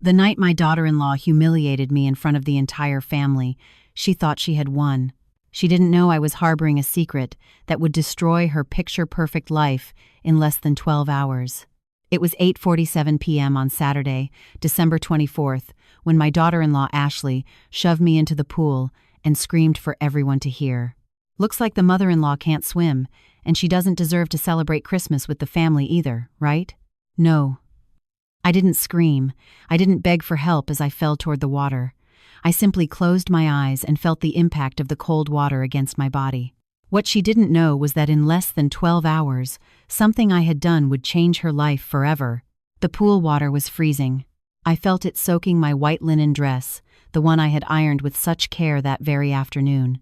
The night my daughter-in-law humiliated me in front of the entire family, she thought she had won. She didn't know I was harboring a secret that would destroy her picture-perfect life in less than 12 hours. It was 8:47 p.m. on Saturday, December 24th, when my daughter-in-law Ashley shoved me into the pool and screamed for everyone to hear. Looks like the mother-in-law can't swim, and she doesn't deserve to celebrate Christmas with the family either, right? No. I didn't scream. I didn't beg for help as I fell toward the water. I simply closed my eyes and felt the impact of the cold water against my body. What she didn't know was that in less than 12 hours, something I had done would change her life forever. The pool water was freezing. I felt it soaking my white linen dress, the one I had ironed with such care that very afternoon.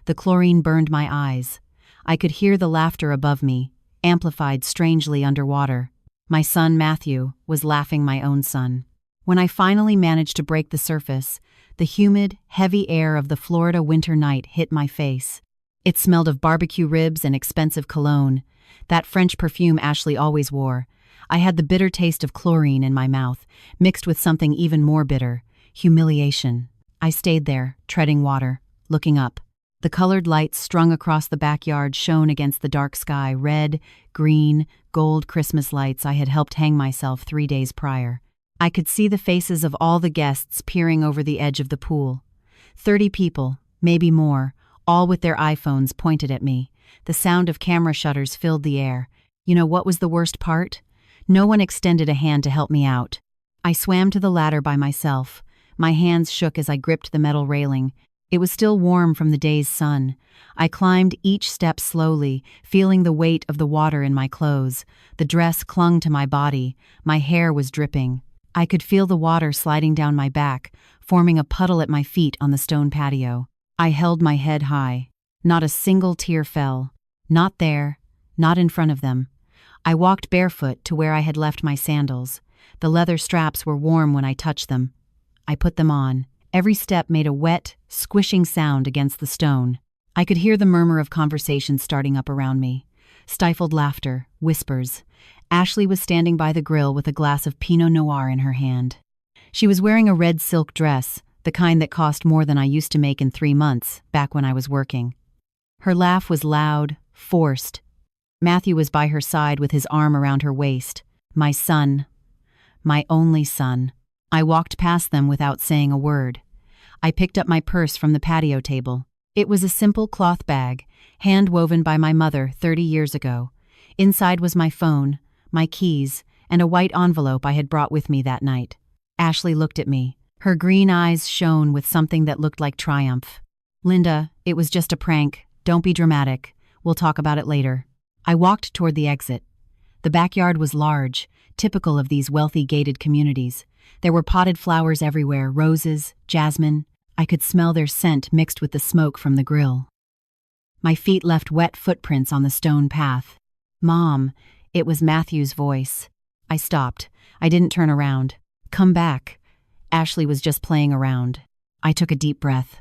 The chlorine burned my eyes. I could hear the laughter above me, amplified strangely underwater. My son Matthew was laughing my own son. When I finally managed to break the surface, the humid, heavy air of the Florida winter night hit my face. It smelled of barbecue ribs and expensive cologne, that French perfume Ashley always wore. I had the bitter taste of chlorine in my mouth, mixed with something even more bitter, humiliation. I stayed there, treading water, looking up. The colored lights strung across the backyard shone against the dark sky, red, green, gold Christmas lights I had helped hang myself 3 days prior. I could see the faces of all the guests peering over the edge of the pool. 30 people, maybe more, all with their iPhones pointed at me. The sound of camera shutters filled the air. You know what was the worst part? No one extended a hand to help me out. I swam to the ladder by myself. My hands shook as I gripped the metal railing. It was still warm from the day's sun. I climbed each step slowly, feeling the weight of the water in my clothes. The dress clung to my body. My hair was dripping. I could feel the water sliding down my back, forming a puddle at my feet on the stone patio. I held my head high. Not a single tear fell. Not there, not in front of them. I walked barefoot to where I had left my sandals. The leather straps were warm when I touched them. I put them on. Every step made a wet, squishing sound against the stone. I could hear the murmur of conversation starting up around me. Stifled laughter, whispers. Ashley was standing by the grill with a glass of Pinot Noir in her hand. She was wearing a red silk dress, the kind that cost more than I used to make in 3 months, back when I was working. Her laugh was loud, forced. Matthew was by her side with his arm around her waist. My son. My only son. I walked past them without saying a word. I picked up my purse from the patio table. It was a simple cloth bag, hand-woven by my mother 30 years ago. Inside was my phone, my keys, and a white envelope I had brought with me that night. Ashley looked at me. Her green eyes shone with something that looked like triumph. "Linda, it was just a prank. Don't be dramatic. We'll talk about it later." I walked toward the exit. The backyard was large, typical of these wealthy gated communities. There were potted flowers everywhere, roses, jasmine. I could smell their scent mixed with the smoke from the grill. My feet left wet footprints on the stone path. "Mom," it was Matthew's voice. I stopped. I didn't turn around. "Come back." Ashley was just playing around. I took a deep breath.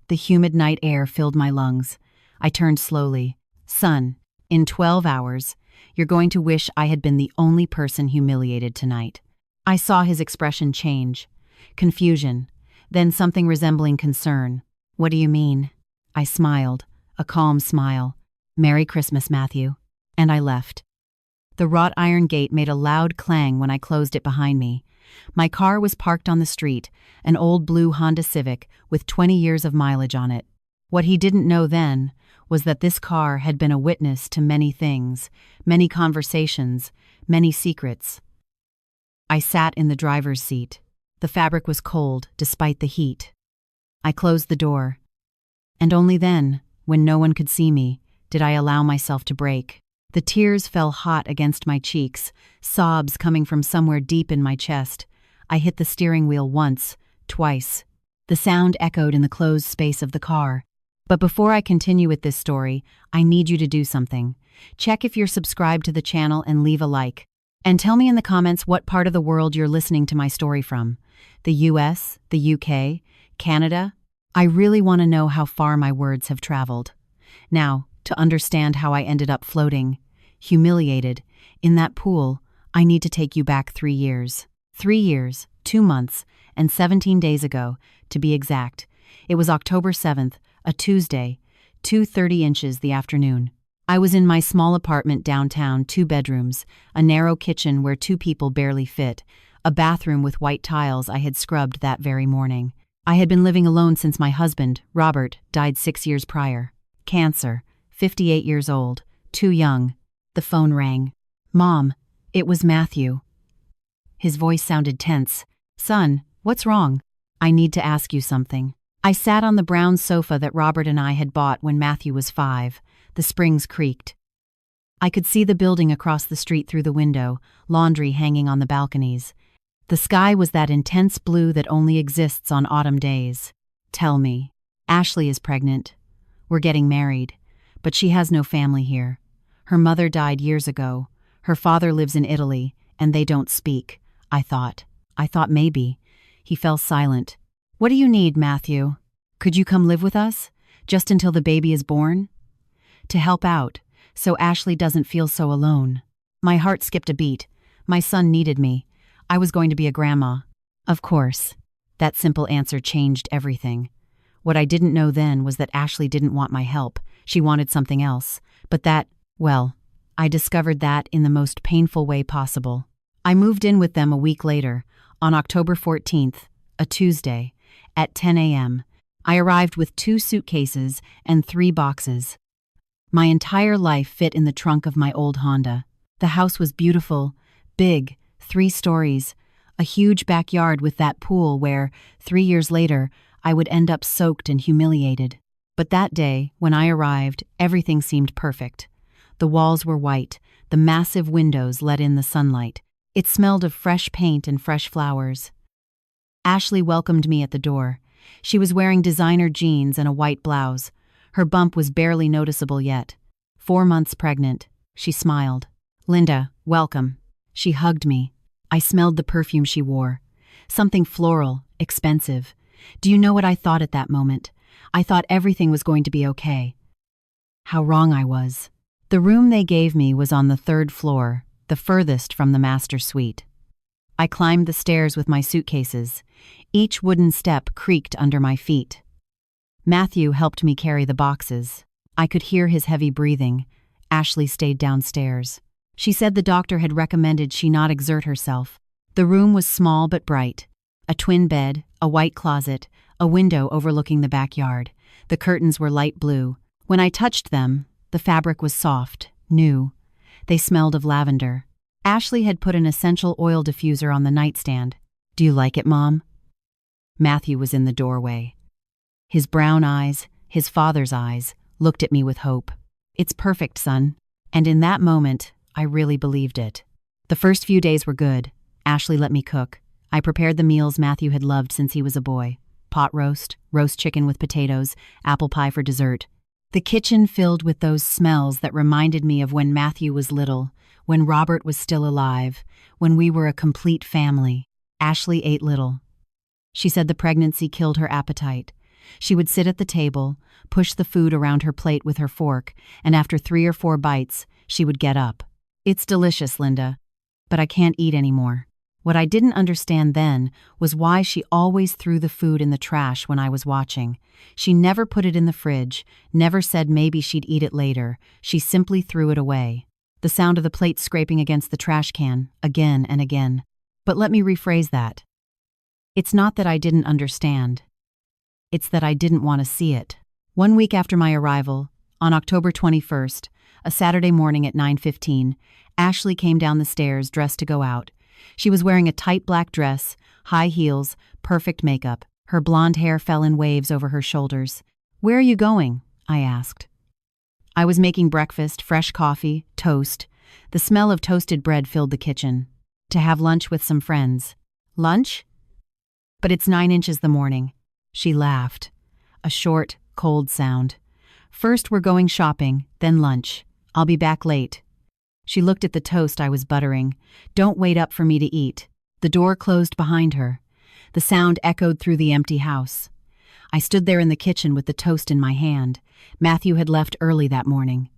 The humid night air filled my lungs. I turned slowly. "Son, in 12 hours, you're going to wish I had been the only person humiliated tonight." I saw his expression change. Confusion, then something resembling concern. "What do you mean?" I smiled, a calm smile. "Merry Christmas, Matthew." And I left. The wrought iron gate made a loud clang when I closed it behind me. My car was parked on the street, an old blue Honda Civic with 20 years of mileage on it. What he didn't know then was that this car had been a witness to many things, many conversations, many secrets. I sat in the driver's seat. The fabric was cold, despite the heat. I closed the door. And only then, when no one could see me, did I allow myself to break. The tears fell hot against my cheeks, sobs coming from somewhere deep in my chest. I hit the steering wheel once, twice. The sound echoed in the closed space of the car. But before I continue with this story, I need you to do something. Check if you're subscribed to the channel and leave a like. And tell me in the comments what part of the world you're listening to my story from. The US, the UK, Canada? I really want to know how far my words have traveled. Now, to understand how I ended up floating, humiliated, in that pool, I need to take you back 3 years. 3 years, 2 months, and 17 days ago, to be exact. It was October 7th, a Tuesday, 2:30 inches the afternoon. I was in my small apartment downtown, 2 bedrooms, a narrow kitchen where 2 people barely fit, a bathroom with white tiles I had scrubbed that very morning. I had been living alone since my husband, Robert, died 6 years prior. Cancer, 58 years old, too young. The phone rang. "Mom, it was Matthew." His voice sounded tense. "Son, what's wrong?" "I need to ask you something." I sat on the brown sofa that Robert and I had bought when Matthew was 5. The springs creaked. I could see the building across the street through the window, laundry hanging on the balconies. The sky was that intense blue that only exists on autumn days. "Tell me." "Ashley is pregnant. We're getting married, but she has no family here. Her mother died years ago. Her father lives in Italy, and they don't speak." I thought maybe. He fell silent. "What do you need, Matthew? Could you come live with us? Just until the baby is born?" "To help out, so Ashley doesn't feel so alone." My heart skipped a beat. My son needed me. I was going to be a grandma. Of course. That simple answer changed everything. What I didn't know then was that Ashley didn't want my help. She wanted something else. But I discovered that in the most painful way possible. I moved in with them a week later, on October 14th, a Tuesday, at 10 a.m. I arrived with 2 suitcases and 3 boxes. My entire life fit in the trunk of my old Honda. The house was beautiful, big, 3 stories, a huge backyard with that pool where, 3 years later, I would end up soaked and humiliated. But that day, when I arrived, everything seemed perfect. The walls were white, the massive windows let in the sunlight. It smelled of fresh paint and fresh flowers. Ashley welcomed me at the door. She was wearing designer jeans and a white blouse. Her bump was barely noticeable yet. 4 months pregnant. She smiled. "Linda, welcome." She hugged me. I smelled the perfume she wore. Something floral, expensive. Do you know what I thought at that moment? I thought everything was going to be okay. How wrong I was. The room they gave me was on the 3rd floor, the furthest from the master suite. I climbed the stairs with my suitcases. Each wooden step creaked under my feet. Matthew helped me carry the boxes. I could hear his heavy breathing. Ashley stayed downstairs. She said the doctor had recommended she not exert herself. The room was small but bright. A twin bed, a white closet, a window overlooking the backyard. The curtains were light blue. When I touched them, the fabric was soft, new. They smelled of lavender. Ashley had put an essential oil diffuser on the nightstand. "Do you like it, Mom?" Matthew was in the doorway. His brown eyes, his father's eyes, looked at me with hope. "It's perfect, son." And in that moment, I really believed it. The first few days were good. Ashley let me cook. I prepared the meals Matthew had loved since he was a boy. Pot roast, roast chicken with potatoes, apple pie for dessert. The kitchen filled with those smells that reminded me of when Matthew was little, when Robert was still alive, when we were a complete family. Ashley ate little. She said the pregnancy killed her appetite. She would sit at the table, push the food around her plate with her fork, and after 3 or 4 bites, she would get up. "It's delicious, Linda, but I can't eat anymore." What I didn't understand then was why she always threw the food in the trash when I was watching. She never put it in the fridge, never said maybe she'd eat it later. She simply threw it away. The sound of the plate scraping against the trash can, again and again. But let me rephrase that. It's not that I didn't understand. It's that I didn't want to see it. 1 week after my arrival, on October 21st, a Saturday morning at 9:15, Ashley came down the stairs dressed to go out. She was wearing a tight black dress, high heels, perfect makeup. Her blonde hair fell in waves over her shoulders. "Where are you going?" I asked. I was making breakfast, fresh coffee, toast. The smell of toasted bread filled the kitchen. "To have lunch with some friends." "Lunch?" "But it's 9 inches the morning." She laughed. A short, cold sound. "First we're going shopping, then lunch. I'll be back late." She looked at the toast I was buttering. "Don't wait up for me to eat." The door closed behind her. The sound echoed through the empty house. I stood there in the kitchen with the toast in my hand. Matthew had left early that morning.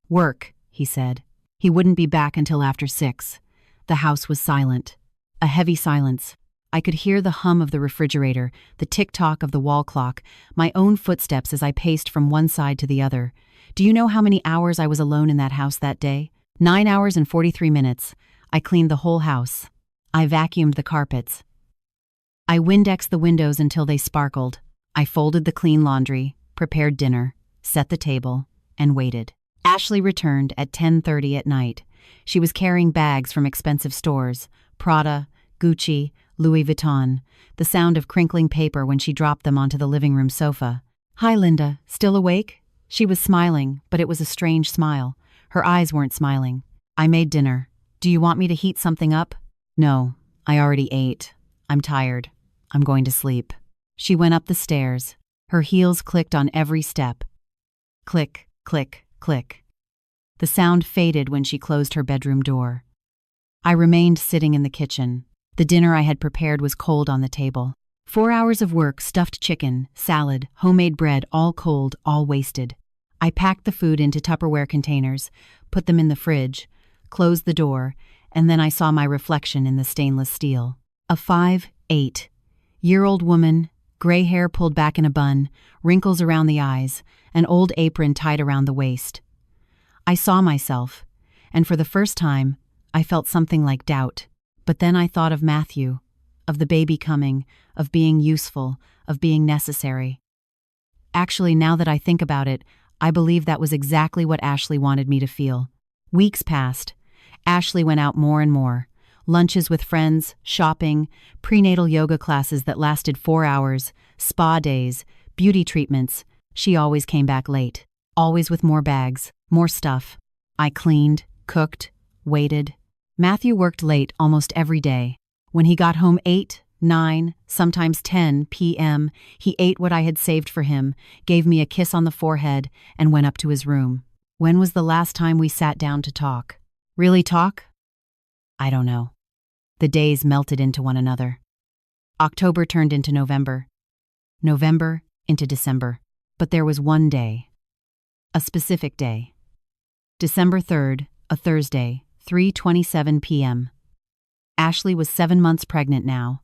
"Work," he said. He wouldn't be back until after 6. The house was silent. A heavy silence. I could hear the hum of the refrigerator, the tick-tock of the wall clock, my own footsteps as I paced from one side to the other. Do you know how many hours I was alone in that house that day? 9 hours and 43 minutes. I cleaned the whole house. I vacuumed the carpets. I Windexed the windows until they sparkled. I folded the clean laundry, prepared dinner, set the table, and waited. Ashley returned at 10:30 at night. She was carrying bags from expensive stores, Prada, Gucci, Louis Vuitton, the sound of crinkling paper when she dropped them onto the living room sofa. "Hi, Linda. Still awake?" She was smiling, but it was a strange smile. Her eyes weren't smiling. "I made dinner. Do you want me to heat something up?" "No, I already ate. I'm tired. I'm going to sleep." She went up the stairs. Her heels clicked on every step. Click, click, click. The sound faded when she closed her bedroom door. I remained sitting in the kitchen. The dinner I had prepared was cold on the table. 4 hours of work, stuffed chicken, salad, homemade bread, all cold, all wasted. I packed the food into Tupperware containers, put them in the fridge, closed the door, and then I saw my reflection in the stainless steel. A 5'8" woman, gray hair pulled back in a bun, wrinkles around the eyes, an old apron tied around the waist. I saw myself, and for the first time, I felt something like doubt. But then I thought of Matthew, of the baby coming, of being useful, of being necessary. Actually, now that I think about it, I believe that was exactly what Ashley wanted me to feel. Weeks passed. Ashley went out more and more. Lunches with friends, shopping, prenatal yoga classes that lasted 4 hours, spa days, beauty treatments. She always came back late, always with more bags, more stuff. I cleaned, cooked, waited. Matthew worked late almost every day. When he got home 8, 9, sometimes 10 p.m., he ate what I had saved for him, gave me a kiss on the forehead, and went up to his room. When was the last time we sat down to talk? Really talk? I don't know. The days melted into one another. October turned into November. November into December. But there was one day. A specific day. December 3rd, a Thursday, 3:27 p.m. Ashley was 7 months pregnant now.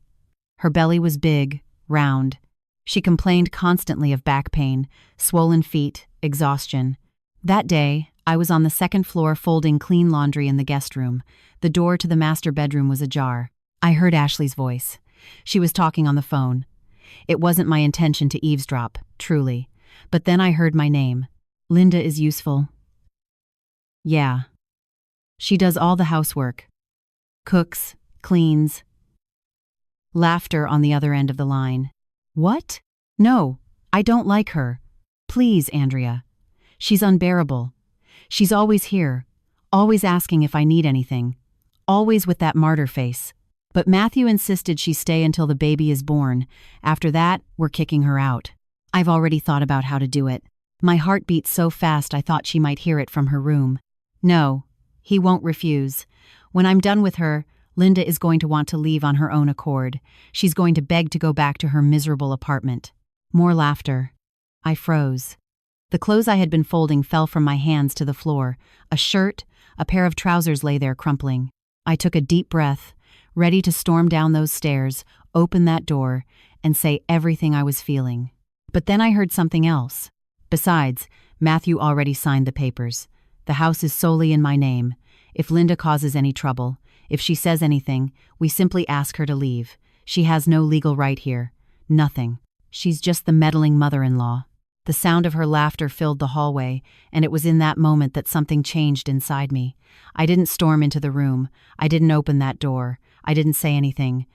Her belly was big, round. She complained constantly of back pain, swollen feet, exhaustion. That day, I was on the second floor folding clean laundry in the guest room. The door to the master bedroom was ajar. I heard Ashley's voice. She was talking on the phone. It wasn't my intention to eavesdrop, truly. But then I heard my name. "Linda is useful." "Yeah. She does all the housework. Cooks, cleans." Laughter on the other end of the line. "What? No, I don't like her. Please, Andrea. She's unbearable. She's always here, always asking if I need anything, always with that martyr face. But Matthew insisted she stay until the baby is born. After that, we're kicking her out. I've already thought about how to do it. My heart beat so fast I thought she might hear it from her room. No, he won't refuse. When I'm done with her, Linda is going to want to leave on her own accord. She's going to beg to go back to her miserable apartment." More laughter. I froze. The clothes I had been folding fell from my hands to the floor. A shirt, a pair of trousers lay there crumpling. I took a deep breath, ready to storm down those stairs, open that door, and say everything I was feeling. But then I heard something else. Besides, Matthew already signed the papers. The house is solely in my name. If Linda causes any trouble, if she says anything, we simply ask her to leave. She has no legal right here. Nothing. She's just the meddling mother-in-law. The sound of her laughter filled the hallway, and it was in that moment that something changed inside me. I didn't storm into the room. I didn't open that door. I didn't say anything.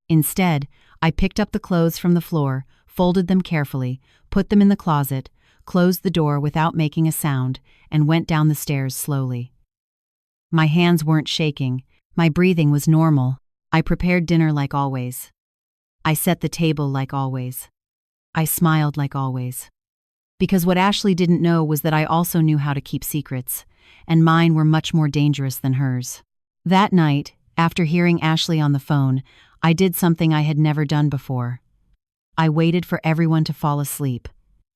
Instead, I picked up the clothes from the floor, folded them carefully, put them in the closet, closed the door without making a sound, and went down the stairs slowly. My hands weren't shaking. My breathing was normal. I prepared dinner like always. I set the table like always. I smiled like always. Because what Ashley didn't know was that I also knew how to keep secrets, and mine were much more dangerous than hers. That night, after hearing Ashley on the phone, I did something I had never done before. I waited for everyone to fall asleep.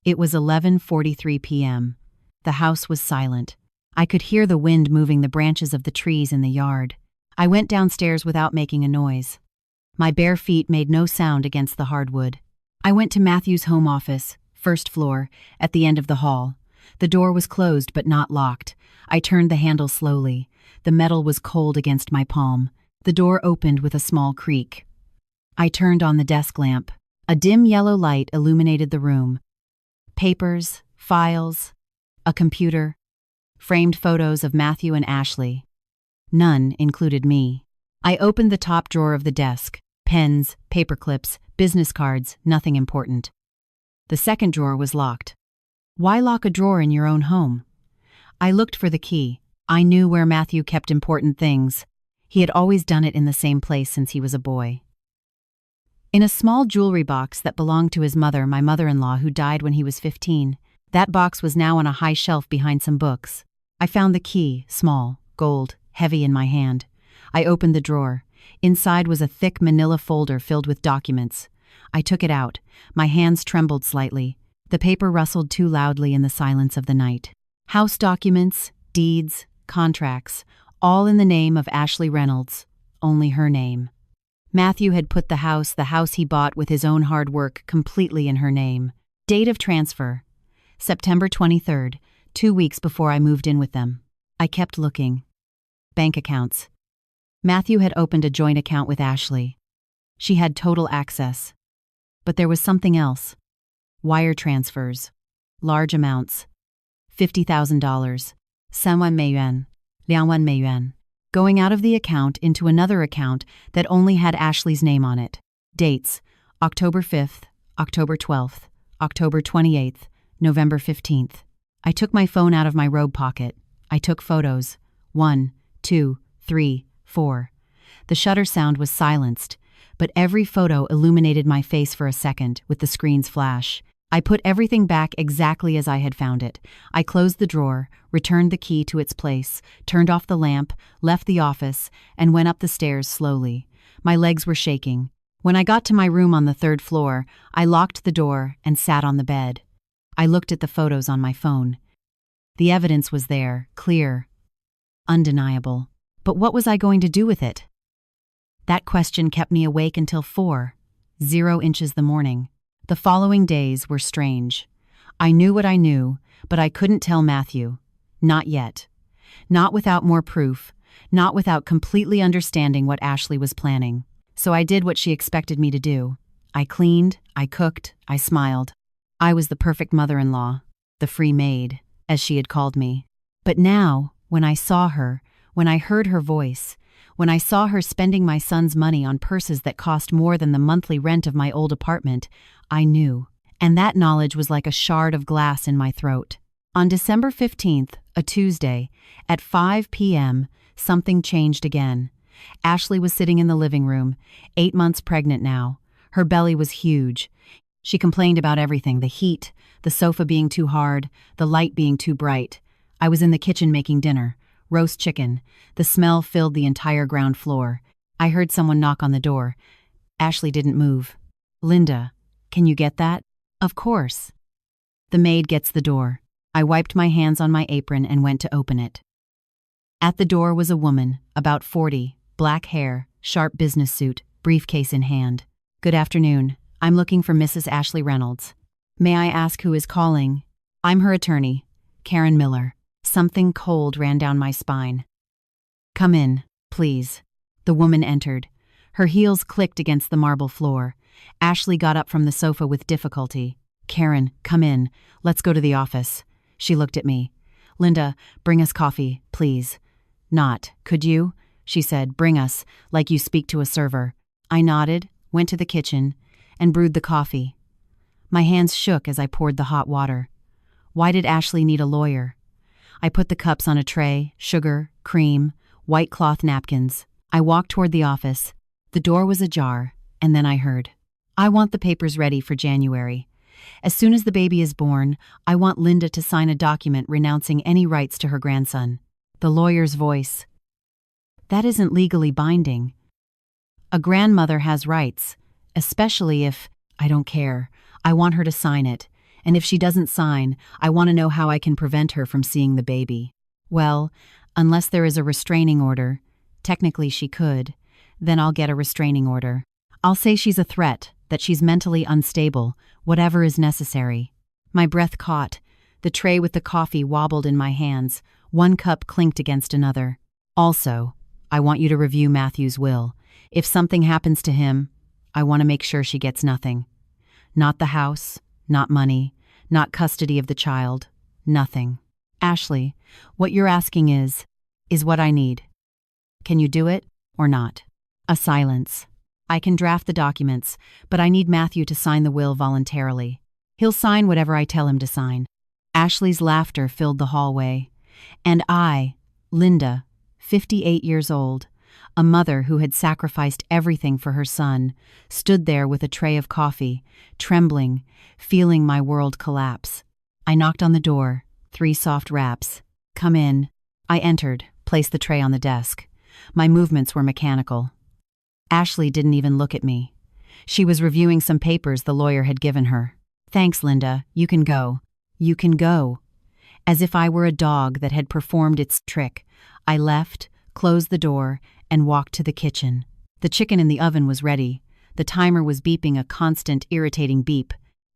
It was 11:43 p.m. The house was silent. I could hear the wind moving the branches of the trees in the yard. I went downstairs without making a noise. My bare feet made no sound against the hardwood. I went to Matthew's home office, first floor, at the end of the hall. The door was closed but not locked. I turned the handle slowly. The metal was cold against my palm. The door opened with a small creak. I turned on the desk lamp. A dim yellow light illuminated the room. Papers, files, a computer, framed photos of Matthew and Ashley. None included me. I opened the top drawer of the desk. Pens, paper clips, business cards, nothing important. The second drawer was locked. Why lock a drawer in your own home? I looked for the key. I knew where Matthew kept important things. He had always done it in the same place since he was a boy. In a small jewelry box that belonged to his mother, my mother-in-law, who died when he was 15. That box was now on a high shelf behind some books. I found the key, small, gold, heavy in my hand. I opened the drawer. Inside was a thick manila folder filled with documents. I took it out. My hands trembled slightly. The paper rustled too loudly in the silence of the night. House documents, deeds, contracts, all in the name of Ashley Reynolds. Only her name. Matthew had put the house he bought with his own hard work, completely in her name. Date of transfer: September 23rd, 2 weeks before I moved in with them. I kept looking. Bank accounts. Matthew had opened a joint account with Ashley. She had total access. But there was something else. Wire transfers. Large amounts. $50,000. 3万美元. 2万美元. Going out of the account into another account that only had Ashley's name on it. Dates: October 5th, October 12th, October 28th, November 15th. I took my phone out of my robe pocket. I took photos. 1, 2, 3, 4. The shutter sound was silenced, but every photo illuminated my face for a second with the screen's flash. I put everything back exactly as I had found it. I closed the drawer, returned the key to its place, turned off the lamp, left the office, and went up the stairs slowly. My legs were shaking. When I got to my room on the 3rd floor, I locked the door and sat on the bed. I looked at the photos on my phone. The evidence was there, clear, undeniable. But what was I going to do with it? That question kept me awake until 4:00 the morning. The following days were strange. I knew what I knew, but I couldn't tell Matthew. Not yet. Not without more proof. Not without completely understanding what Ashley was planning. So I did what she expected me to do. I cleaned, I cooked, I smiled. I was the perfect mother-in-law, the free maid, as she had called me. But now, when I saw her, when I heard her voice, when I saw her spending my son's money on purses that cost more than the monthly rent of my old apartment, I knew. And that knowledge was like a shard of glass in my throat. On December 15th, a Tuesday, at 5 p.m., something changed again. Ashley was sitting in the living room, 8 months pregnant now. Her belly was huge. She complained about everything: the heat, the sofa being too hard, the light being too bright. I was in the kitchen making dinner. Roast chicken. The smell filled the entire ground floor. I heard someone knock on the door. Ashley didn't move. "Linda, can you get that?" "Of course." The maid gets the door. I wiped my hands on my apron and went to open it. At the door was a woman, about 40, black hair, sharp business suit, briefcase in hand. "Good afternoon. I'm looking for Mrs. Ashley Reynolds. May I ask who is calling?" "I'm her attorney, Karen Miller." Something cold ran down my spine. "Come in, please." The woman entered. Her heels clicked against the marble floor. Ashley got up from the sofa with difficulty. "Karen, come in. Let's go to the office." She looked at me. "Linda, bring us coffee, please." "Not, could you?" she said. "Bring us, like you speak to a server." I nodded, went to the kitchen, and brewed the coffee. My hands shook as I poured the hot water. Why did Ashley need a lawyer? I put the cups on a tray: sugar, cream, white cloth napkins. I walked toward the office. The door was ajar, and then I heard, "I want the papers ready for January. As soon as the baby is born, I want Linda to sign a document renouncing any rights to her grandson." The lawyer's voice. "That isn't legally binding. A grandmother has rights, especially if—" "I don't care. I want her to sign it. And if she doesn't sign, I want to know how I can prevent her from seeing the baby." "Well, unless there is a restraining order, Technically she could. Then I'll get a restraining order. I'll say she's a threat, that she's mentally unstable, whatever is necessary. My breath caught. The tray with the coffee wobbled in my hands. One cup clinked against another. Also, I want you to review Matthew's will. If something happens to him, I want to make sure she gets nothing. Not the house, not money, not custody of the child, nothing. Ashley, what you're asking is what I need. Can you do it or not? A silence. I can draft the documents, but I need Matthew to sign the will voluntarily. He'll sign whatever I tell him to sign. Ashley's laughter filled the hallway. And I, Linda, 58 years old, a mother who had sacrificed everything for her son, stood there with a tray of coffee, trembling, feeling my world collapse. I knocked on the door, 3 soft raps. Come in. I entered, placed the tray on the desk. My movements were mechanical. Ashley didn't even look at me. She was reviewing some papers the lawyer had given her. Thanks, Linda. You can go. You can go. As if I were a dog that had performed its trick, I left, closed the door, and walked to the kitchen. The chicken in the oven was ready. The timer was beeping a constant, irritating beep.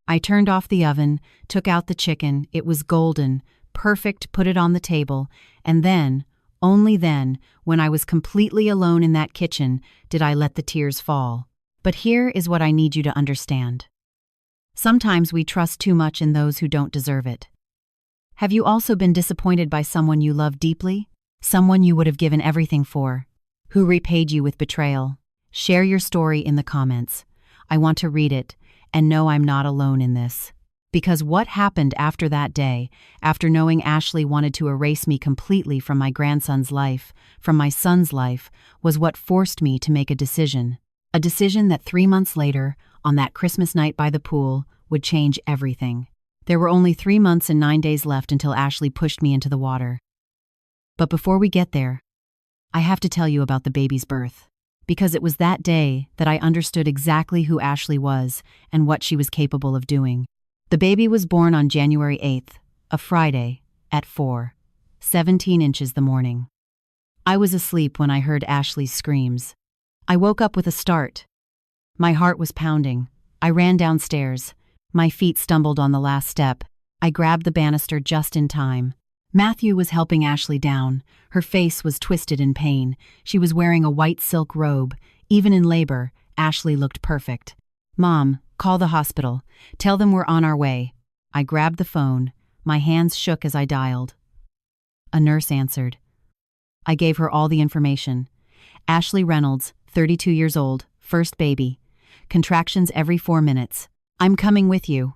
I turned off the oven, took out the chicken. It was golden, perfect, put it on the table, and then, only then, when I was completely alone in that kitchen, did I let the tears fall. But here is what I need you to understand. Sometimes we trust too much in those who don't deserve it. Have you also been disappointed by someone you love deeply? Someone you would have given everything for? Who repaid you with betrayal? Share your story in the comments. I want to read it and know I'm not alone in this. Because what happened after that day, after knowing Ashley wanted to erase me completely from my grandson's life, from my son's life, was what forced me to make a decision. A decision that 3 months later, on that Christmas night by the pool, would change everything. There were only 3 months and 9 days left until Ashley pushed me into the water. But before we get there, I have to tell you about the baby's birth. Because it was that day that I understood exactly who Ashley was and what she was capable of doing. The baby was born on January 8th, a Friday, at 4:17 inches the morning. I was asleep when I heard Ashley's screams. I woke up with a start. My heart was pounding. I ran downstairs. My feet stumbled on the last step. I grabbed the banister just in time. Matthew was helping Ashley down. Her face was twisted in pain. She was wearing a white silk robe. Even in labor, Ashley looked perfect. Mom, call the hospital. Tell them we're on our way. I grabbed the phone. My hands shook as I dialed. A nurse answered. I gave her all the information. Ashley Reynolds, 32 years old, first baby. Contractions every 4 minutes. I'm coming with you,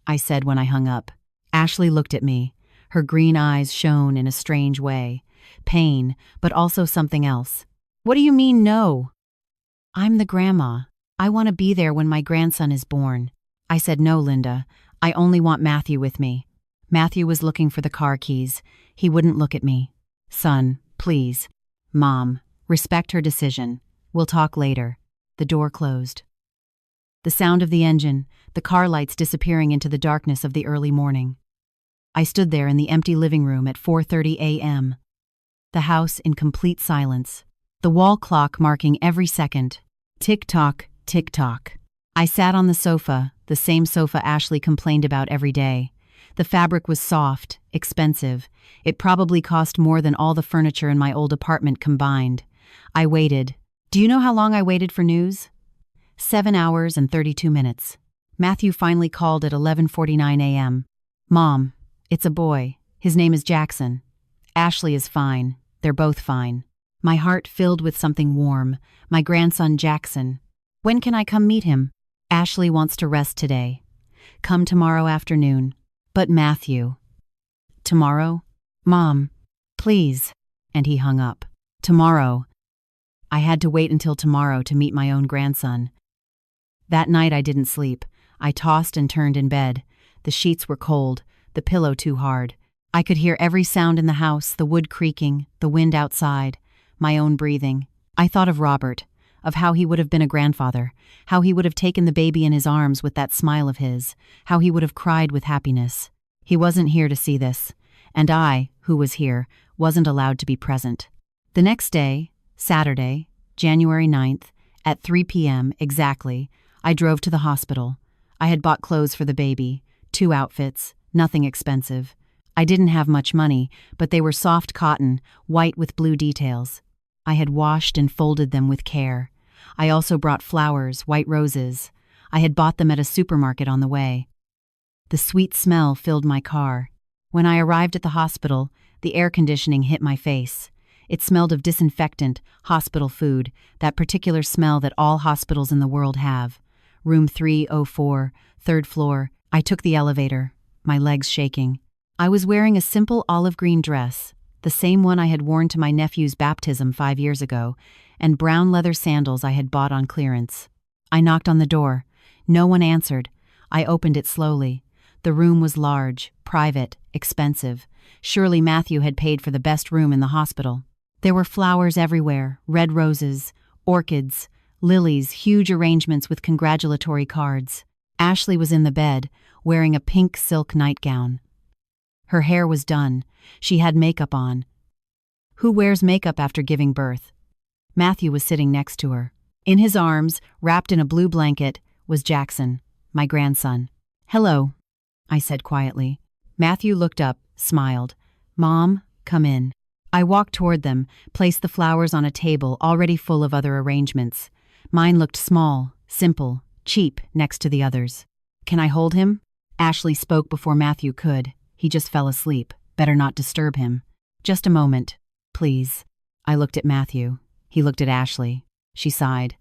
I said when I hung up. Ashley looked at me. Her green eyes shone in a strange way. Pain, but also something else. What do you mean, no? I'm the grandma. I want to be there when my grandson is born. I said, no, Linda. I only want Matthew with me. Matthew was looking for the car keys. He wouldn't look at me. Son, please. Mom, respect her decision. We'll talk later. The door closed. The sound of the engine, the car lights disappearing into the darkness of the early morning. I stood there in the empty living room at 4:30 a.m. The house in complete silence. The wall clock marking every second. Tick-tock, tick-tock. I sat on the sofa, the same sofa Ashley complained about every day. The fabric was soft, expensive. It probably cost more than all the furniture in my old apartment combined. I waited. Do you know how long I waited for news? 7 hours and 32 minutes. Matthew finally called at 11:49 a.m. Mom, it's a boy. His name is Jackson. Ashley is fine. They're both fine. My heart filled with something warm. My grandson Jackson. When can I come meet him? Ashley wants to rest today. Come tomorrow afternoon. But Matthew. Tomorrow? Mom, please. And he hung up. Tomorrow. I had to wait until tomorrow to meet my own grandson. That night I didn't sleep. I tossed and turned in bed. The sheets were cold, the pillow too hard. I could hear every sound in the house, the wood creaking, the wind outside, my own breathing. I thought of Robert, of how he would have been a grandfather, how he would have taken the baby in his arms with that smile of his, how he would have cried with happiness. He wasn't here to see this, and I, who was here, wasn't allowed to be present. The next day, Saturday, January 9th, at 3 p.m. exactly, I drove to the hospital. I had bought clothes for the baby, 2 outfits, nothing expensive. I didn't have much money, but they were soft cotton, white with blue details. I had washed and folded them with care. I also brought flowers, white roses. I had bought them at a supermarket on the way. The sweet smell filled my car. When I arrived at the hospital, the air conditioning hit my face. It smelled of disinfectant, hospital food, that particular smell that all hospitals in the world have. Room 304, 3rd floor. I took the elevator, my legs shaking. I was wearing a simple olive green dress, the same one I had worn to my nephew's baptism 5 years ago, and brown leather sandals I had bought on clearance. I knocked on the door. No one answered. I opened it slowly. The room was large, private, expensive. Surely Matthew had paid for the best room in the hospital. There were flowers everywhere, red roses, orchids, lilies, huge arrangements with congratulatory cards. Ashley was in the bed, wearing a pink silk nightgown. Her hair was done. She had makeup on. Who wears makeup after giving birth? Matthew was sitting next to her. In his arms, wrapped in a blue blanket, was Jackson, my grandson. "Hello," I said quietly. Matthew looked up, smiled. "Mom, come in." I walked toward them, placed the flowers on a table already full of other arrangements. Mine looked small, simple, cheap next to the others. "Can I hold him?" Ashley spoke before Matthew could. He just fell asleep. Better not disturb him. "Just a moment, please." I looked at Matthew. He looked at Ashley. She sighed.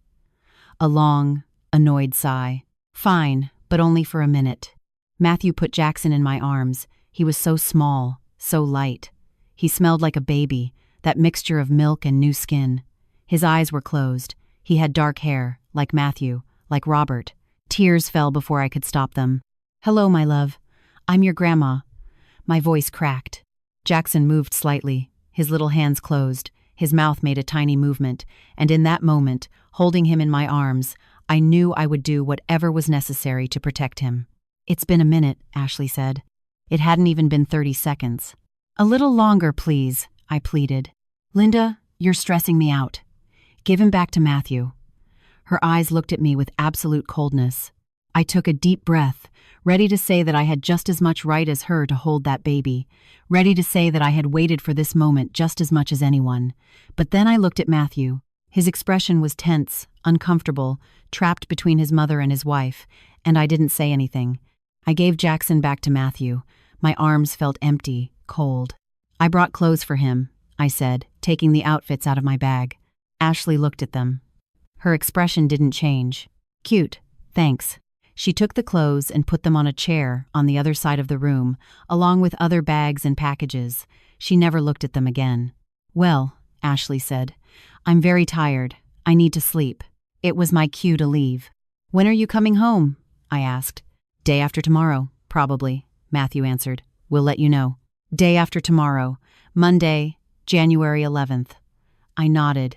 A long, annoyed sigh. "Fine, but only for a minute." Matthew put Jackson in my arms. He was so small, so light. He smelled like a baby, that mixture of milk and new skin. His eyes were closed. He had dark hair, like Matthew, like Robert. Tears fell before I could stop them. "Hello, my love. I'm your grandma." My voice cracked. Jackson moved slightly. His little hands closed. His mouth made a tiny movement, and in that moment, holding him in my arms, I knew I would do whatever was necessary to protect him. "It's been a minute," Ashley said. It hadn't even been 30 seconds. "A little longer, please," I pleaded. "Linda, you're stressing me out. Give him back to Matthew." Her eyes looked at me with absolute coldness. I took a deep breath, ready to say that I had just as much right as her to hold that baby, ready to say that I had waited for this moment just as much as anyone. But then I looked at Matthew. His expression was tense, uncomfortable, trapped between his mother and his wife, and I didn't say anything. I gave Jackson back to Matthew. My arms felt empty, cold. "I brought clothes for him," I said, taking the outfits out of my bag. Ashley looked at them. Her expression didn't change. "Cute, thanks." She took the clothes and put them on a chair on the other side of the room, along with other bags and packages. She never looked at them again. "Well," Ashley said, "I'm very tired. I need to sleep." It was my cue to leave. "When are you coming home?" I asked. "Day after tomorrow, probably," Matthew answered. "We'll let you know." Day after tomorrow, Monday, January 11th. I nodded.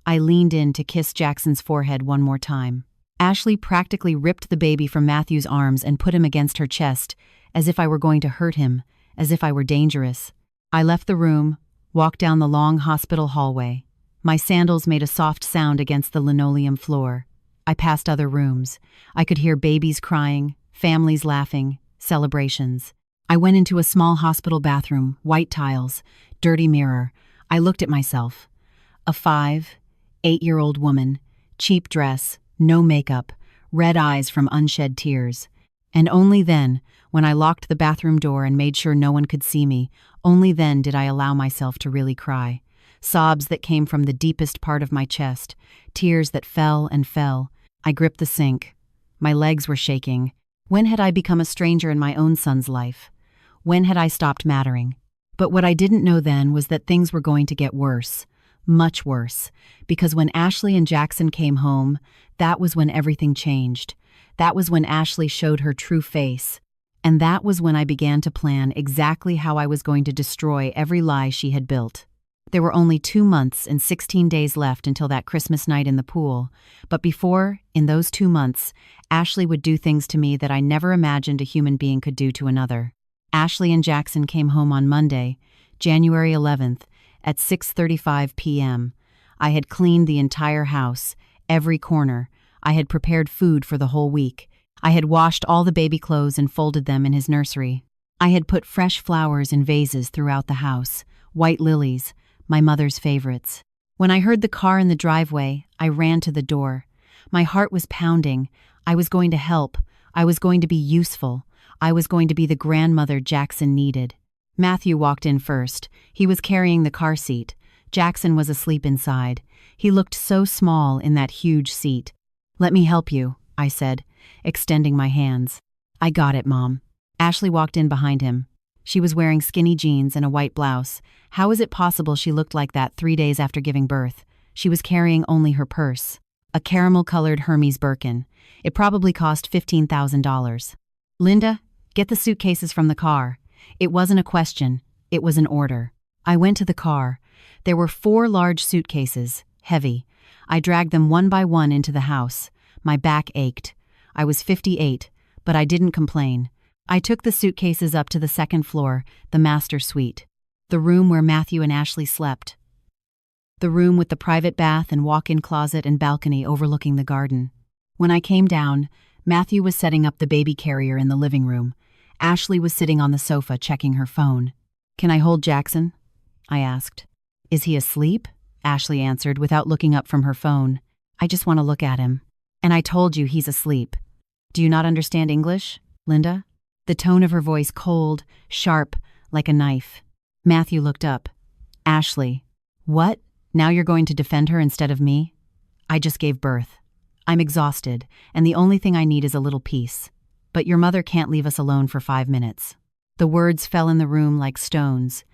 I leaned in to kiss Jackson's forehead one more time. Ashley practically ripped the baby from Matthew's arms and put him against her chest, as if I were going to hurt him, as if I were dangerous. I left the room, walked down the long hospital hallway. My sandals made a soft sound against the linoleum floor. I passed other rooms. I could hear babies crying, families laughing, celebrations. I went into a small hospital bathroom, white tiles, dirty mirror. I looked at myself. A 5, 8-year-old woman, cheap dress, no makeup, red eyes from unshed tears. And only then, when I locked the bathroom door and made sure no one could see me, only then did I allow myself to really cry. Sobs that came from the deepest part of my chest, tears that fell and fell. I gripped the sink. My legs were shaking. When had I become a stranger in my own son's life? When had I stopped mattering? But what I didn't know then was that things were going to get worse. Much worse, because when Ashley and Jackson came home, that was when everything changed. That was when Ashley showed her true face. And that was when I began to plan exactly how I was going to destroy every lie she had built. There were only 2 months and 16 days left until that Christmas night in the pool, but before, in those 2 months, Ashley would do things to me that I never imagined a human being could do to another. Ashley and Jackson came home on Monday, January 11th, at 6:35 p.m. I had cleaned the entire house, every corner. I had prepared food for the whole week. I had washed all the baby clothes and folded them in his nursery. I had put fresh flowers in vases throughout the house, white lilies, my mother's favorites. When I heard the car in the driveway, I ran to the door. My heart was pounding. I was going to help. I was going to be useful. I was going to be the grandmother Jackson needed. Matthew walked in first. He was carrying the car seat. Jackson was asleep inside. He looked so small in that huge seat. "Let me help you," I said, extending my hands. "I got it, Mom." Ashley walked in behind him. She was wearing skinny jeans and a white blouse. How is it possible she looked like that 3 days after giving birth? She was carrying only her purse, a caramel-colored Hermes Birkin. It probably cost $15,000. "Linda, get the suitcases from the car." It wasn't a question, it was an order. I went to the car. There were 4 large suitcases, heavy. I dragged them one by one into the house. My back ached. I was 58, but I didn't complain. I took the suitcases up to the 2nd floor, the master suite. The room where Matthew and Ashley slept. The room with the private bath and walk-in closet and balcony overlooking the garden. When I came down, Matthew was setting up the baby carrier in the living room. Ashley was sitting on the sofa checking her phone. "Can I hold Jackson?" I asked. "Is he asleep?" Ashley answered without looking up from her phone. "I just want to look at him." "And I told you he's asleep." "Do you not understand English, Linda?" The tone of her voice cold, sharp, like a knife. Matthew looked up. "Ashley, what? Now you're going to defend her instead of me?" "I just gave birth. I'm exhausted, and the only thing I need is a little peace. But your mother can't leave us alone for 5 minutes." The words fell in the room like stones.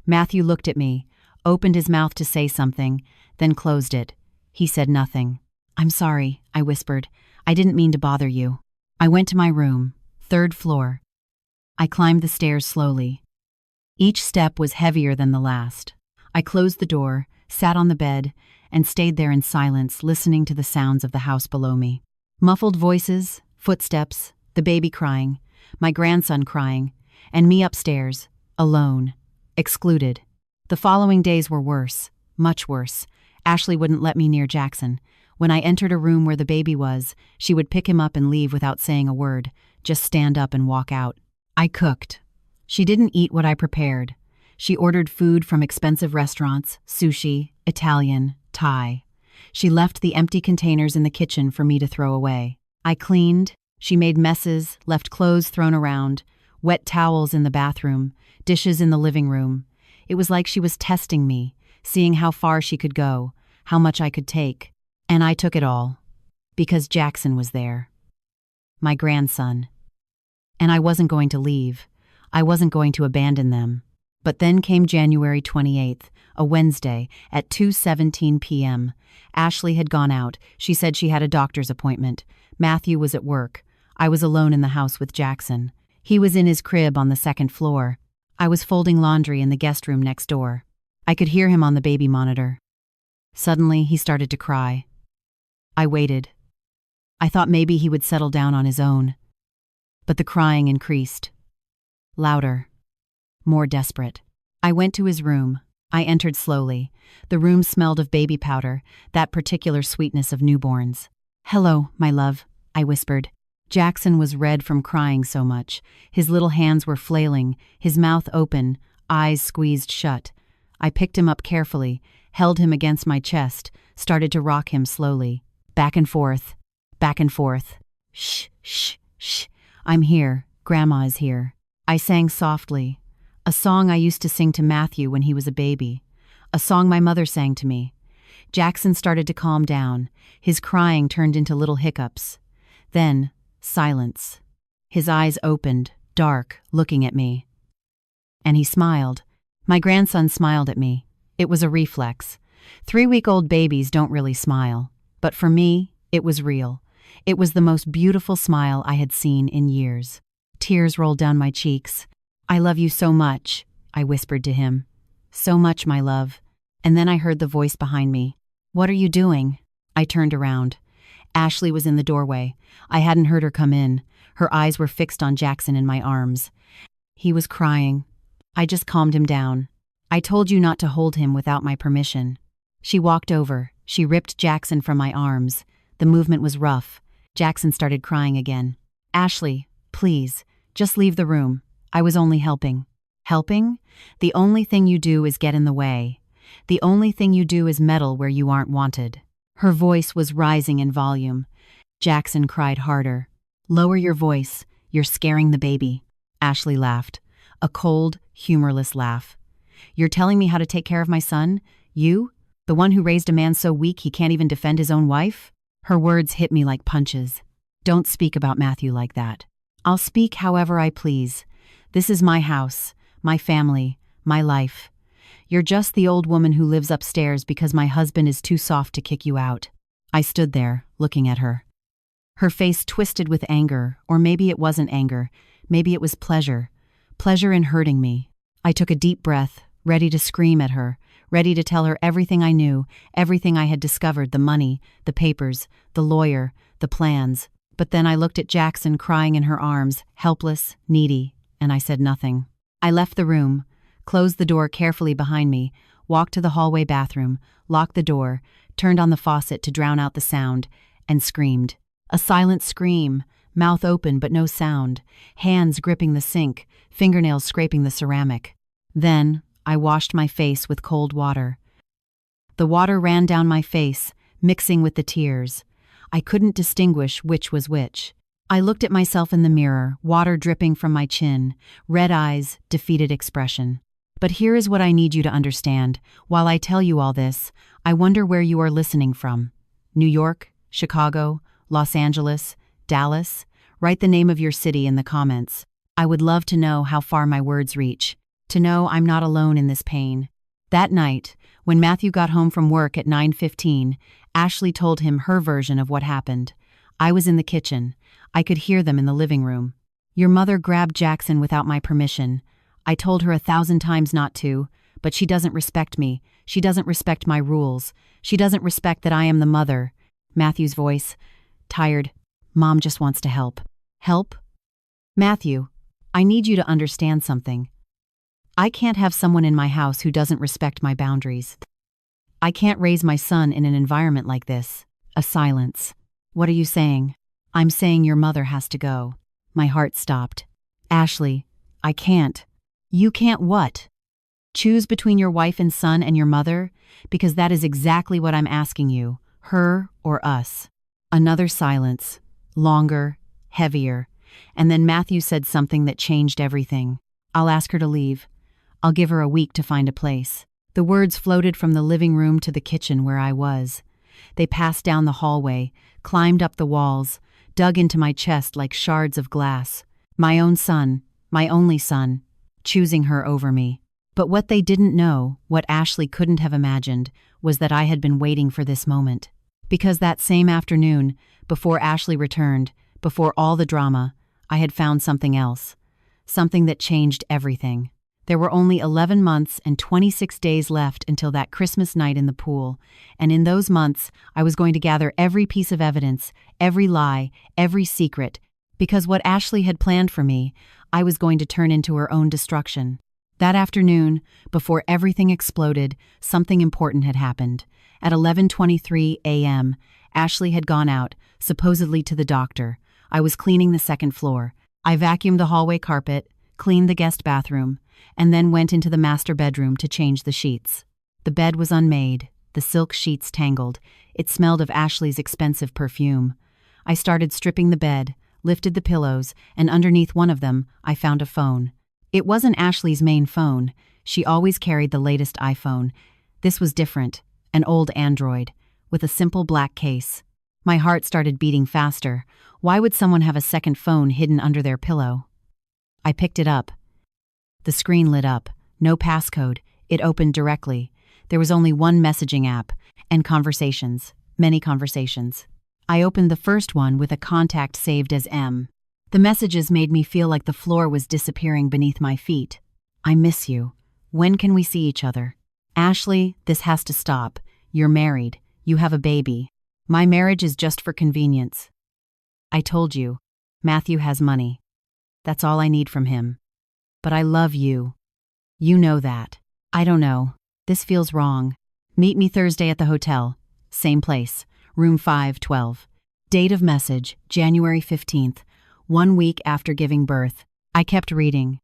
Matthew looked at me, opened his mouth to say something, then closed it. He said nothing. "I'm sorry," I whispered. "I didn't mean to bother you." I went to my room, 3rd floor. I climbed the stairs slowly. Each step was heavier than the last. I closed the door, sat on the bed, and stayed there in silence, listening to the sounds of the house below me. Muffled voices, footsteps, the baby crying, my grandson crying, and me upstairs, alone, excluded. The following days were worse, much worse. Ashley wouldn't let me near Jackson. When I entered a room where the baby was, she would pick him up and leave without saying a word, just stand up and walk out. I cooked. She didn't eat what I prepared. She ordered food from expensive restaurants, sushi, Italian, Thai. She left the empty containers in the kitchen for me to throw away. I cleaned. She made messes, left clothes thrown around, wet towels in the bathroom, dishes in the living room. It was like she was testing me, seeing how far she could go, how much I could take. And I took it all. Because Jackson was there. My grandson. And I wasn't going to leave. I wasn't going to abandon them. But then came January 28th, a Wednesday, at 2:17 p.m. Ashley had gone out. She said she had a doctor's appointment. Matthew was at work. I was alone in the house with Jackson. He was in his crib on the 2nd floor. I was folding laundry in the guest room next door. I could hear him on the baby monitor. Suddenly, he started to cry. I waited. I thought maybe he would settle down on his own. But the crying increased. Louder. More desperate. I went to his room. I entered slowly. The room smelled of baby powder, that particular sweetness of newborns. "Hello, my love," I whispered. Jackson was red from crying so much. His little hands were flailing, his mouth open, eyes squeezed shut. I picked him up carefully, held him against my chest, started to rock him slowly. Back and forth. Back and forth. "Shh, shh, shh. I'm here. Grandma is here." I sang softly. A song I used to sing to Matthew when he was a baby. A song my mother sang to me. Jackson started to calm down. His crying turned into little hiccups. Then, silence. His eyes opened, dark, looking at me. And he smiled. My grandson smiled at me. It was a reflex. 3-week-old babies don't really smile. But for me, it was real. It was the most beautiful smile I had seen in years. Tears rolled down my cheeks. "I love you so much," I whispered to him. "So much, my love." And then I heard the voice behind me. "What are you doing?" I turned around. Ashley was in the doorway. I hadn't heard her come in. Her eyes were fixed on Jackson in my arms. He was crying. I just calmed him down. "I told you not to hold him without my permission." She walked over. She ripped Jackson from my arms. The movement was rough. Jackson started crying again. Ashley, please, just leave the room. I was only helping. Helping? The only thing you do is get in the way. The only thing you do is meddle where you aren't wanted. Her voice was rising in volume. Jackson cried harder. Lower your voice. You're scaring the baby. Ashley laughed. A cold, humorless laugh. You're telling me how to take care of my son? You? The one who raised a man so weak he can't even defend his own wife? Her words hit me like punches. Don't speak about Matthew like that. I'll speak however I please. This is my house, my family, my life. You're just the old woman who lives upstairs because my husband is too soft to kick you out. I stood there, looking at her. Her face twisted with anger, or maybe it wasn't anger. Maybe it was pleasure. Pleasure in hurting me. I took a deep breath, ready to scream at her, ready to tell her everything I knew, everything I had discovered, the money, the papers, the lawyer, the plans. But then I looked at Jackson crying in her arms, helpless, needy, and I said nothing. I left the room, closed the door carefully behind me, walked to the hallway bathroom, locked the door, turned on the faucet to drown out the sound, and screamed. A silent scream, mouth open but no sound, hands gripping the sink, fingernails scraping the ceramic. Then I washed my face with cold water. The water ran down my face, mixing with the tears. I couldn't distinguish which was which. I looked at myself in the mirror, water dripping from my chin, red eyes, defeated expression. But here is what I need you to understand. While I tell you all this, I wonder where you are listening from. New York, Chicago, Los Angeles, Dallas? Write the name of your city in the comments. I would love to know how far my words reach, to know I'm not alone in this pain. That night, when Matthew got home from work at 9:15, Ashley told him her version of what happened. I was in the kitchen. I could hear them in the living room. Your mother grabbed Jackson without my permission. I told her 1,000 times not to, but she doesn't respect me. She doesn't respect my rules. She doesn't respect that I am the mother. Matthew's voice, tired. Mom just wants to help. Help? Matthew, I need you to understand something. I can't have someone in my house who doesn't respect my boundaries. I can't raise my son in an environment like this. A silence. What are you saying? I'm saying your mother has to go. My heart stopped. Ashley, I can't. You can't what? Choose between your wife and son and your mother? Because that is exactly what I'm asking you. Her or us. Another silence. Longer, heavier. And then Matthew said something that changed everything. I'll ask her to leave. I'll give her a week to find a place. The words floated from the living room to the kitchen where I was. They passed down the hallway, climbed up the walls, dug into my chest like shards of glass. My own son, my only son, choosing her over me. But what they didn't know, what Ashley couldn't have imagined, was that I had been waiting for this moment. Because that same afternoon, before Ashley returned, before all the drama, I had found something else. Something that changed everything. There were only 11 months and 26 days left until that Christmas night in the pool, and in those months, I was going to gather every piece of evidence, every lie, every secret, because what Ashley had planned for me, I was going to turn into her own destruction. That afternoon, before everything exploded, something important had happened. At 11:23 a.m., Ashley had gone out, supposedly to the doctor. I was cleaning the second floor. I vacuumed the hallway carpet, cleaned the guest bathroom, and then went into the master bedroom to change the sheets. The bed was unmade, the silk sheets tangled. It smelled of Ashley's expensive perfume. I started stripping the bed, lifted the pillows, and underneath one of them, I found a phone. It wasn't Ashley's main phone. She always carried the latest iPhone. This was different, an old Android, with a simple black case. My heart started beating faster. Why would someone have a second phone hidden under their pillow? I picked it up. The screen lit up. No passcode. It opened directly. There was only one messaging app, and conversations. Many conversations. I opened the first one with a contact saved as M. The messages made me feel like the floor was disappearing beneath my feet. I miss you. When can we see each other? Ashley, this has to stop. You're married. You have a baby. My marriage is just for convenience. I told you. Matthew has money. That's all I need from him. But I love you. You know that. I don't know. This feels wrong. Meet me Thursday at the hotel. Same place. Room 512. Date of message, January 15th, 1 week after giving birth. I kept reading.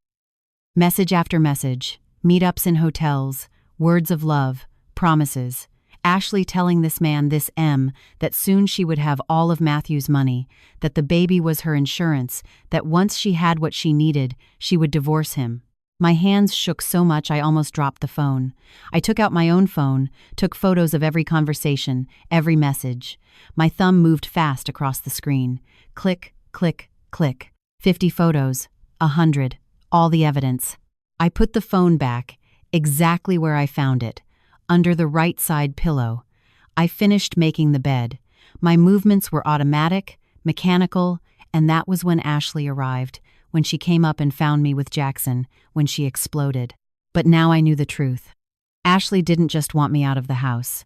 Message after message. Meetups in hotels. Words of love. Promises. Ashley telling this man, this M, that soon she would have all of Matthew's money, that the baby was her insurance, that once she had what she needed, she would divorce him. My hands shook so much I almost dropped the phone. I took out my own phone, took photos of every conversation, every message. My thumb moved fast across the screen. Click, click, click. 50 photos, 100, all the evidence. I put the phone back, exactly where I found it, under the right side pillow. I finished making the bed. My movements were automatic, mechanical, and that was when Ashley arrived, when she came up and found me with Jackson, when she exploded. But now I knew the truth. Ashley didn't just want me out of the house.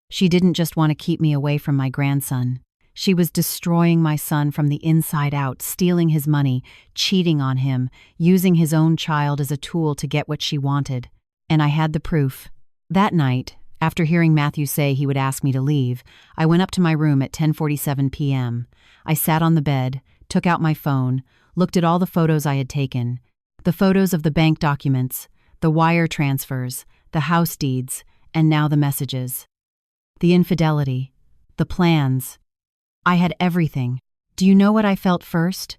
She didn't just want to keep me away from my grandson. She was destroying my son from the inside out, stealing his money, cheating on him, using his own child as a tool to get what she wanted. And I had the proof. That night, after hearing Matthew say he would ask me to leave, I went up to my room at 10:47 p.m. I sat on the bed, took out my phone, looked at all the photos I had taken, the photos of the bank documents, the wire transfers, the house deeds, and now the messages. The infidelity, the plans. I had everything. Do you know what I felt first?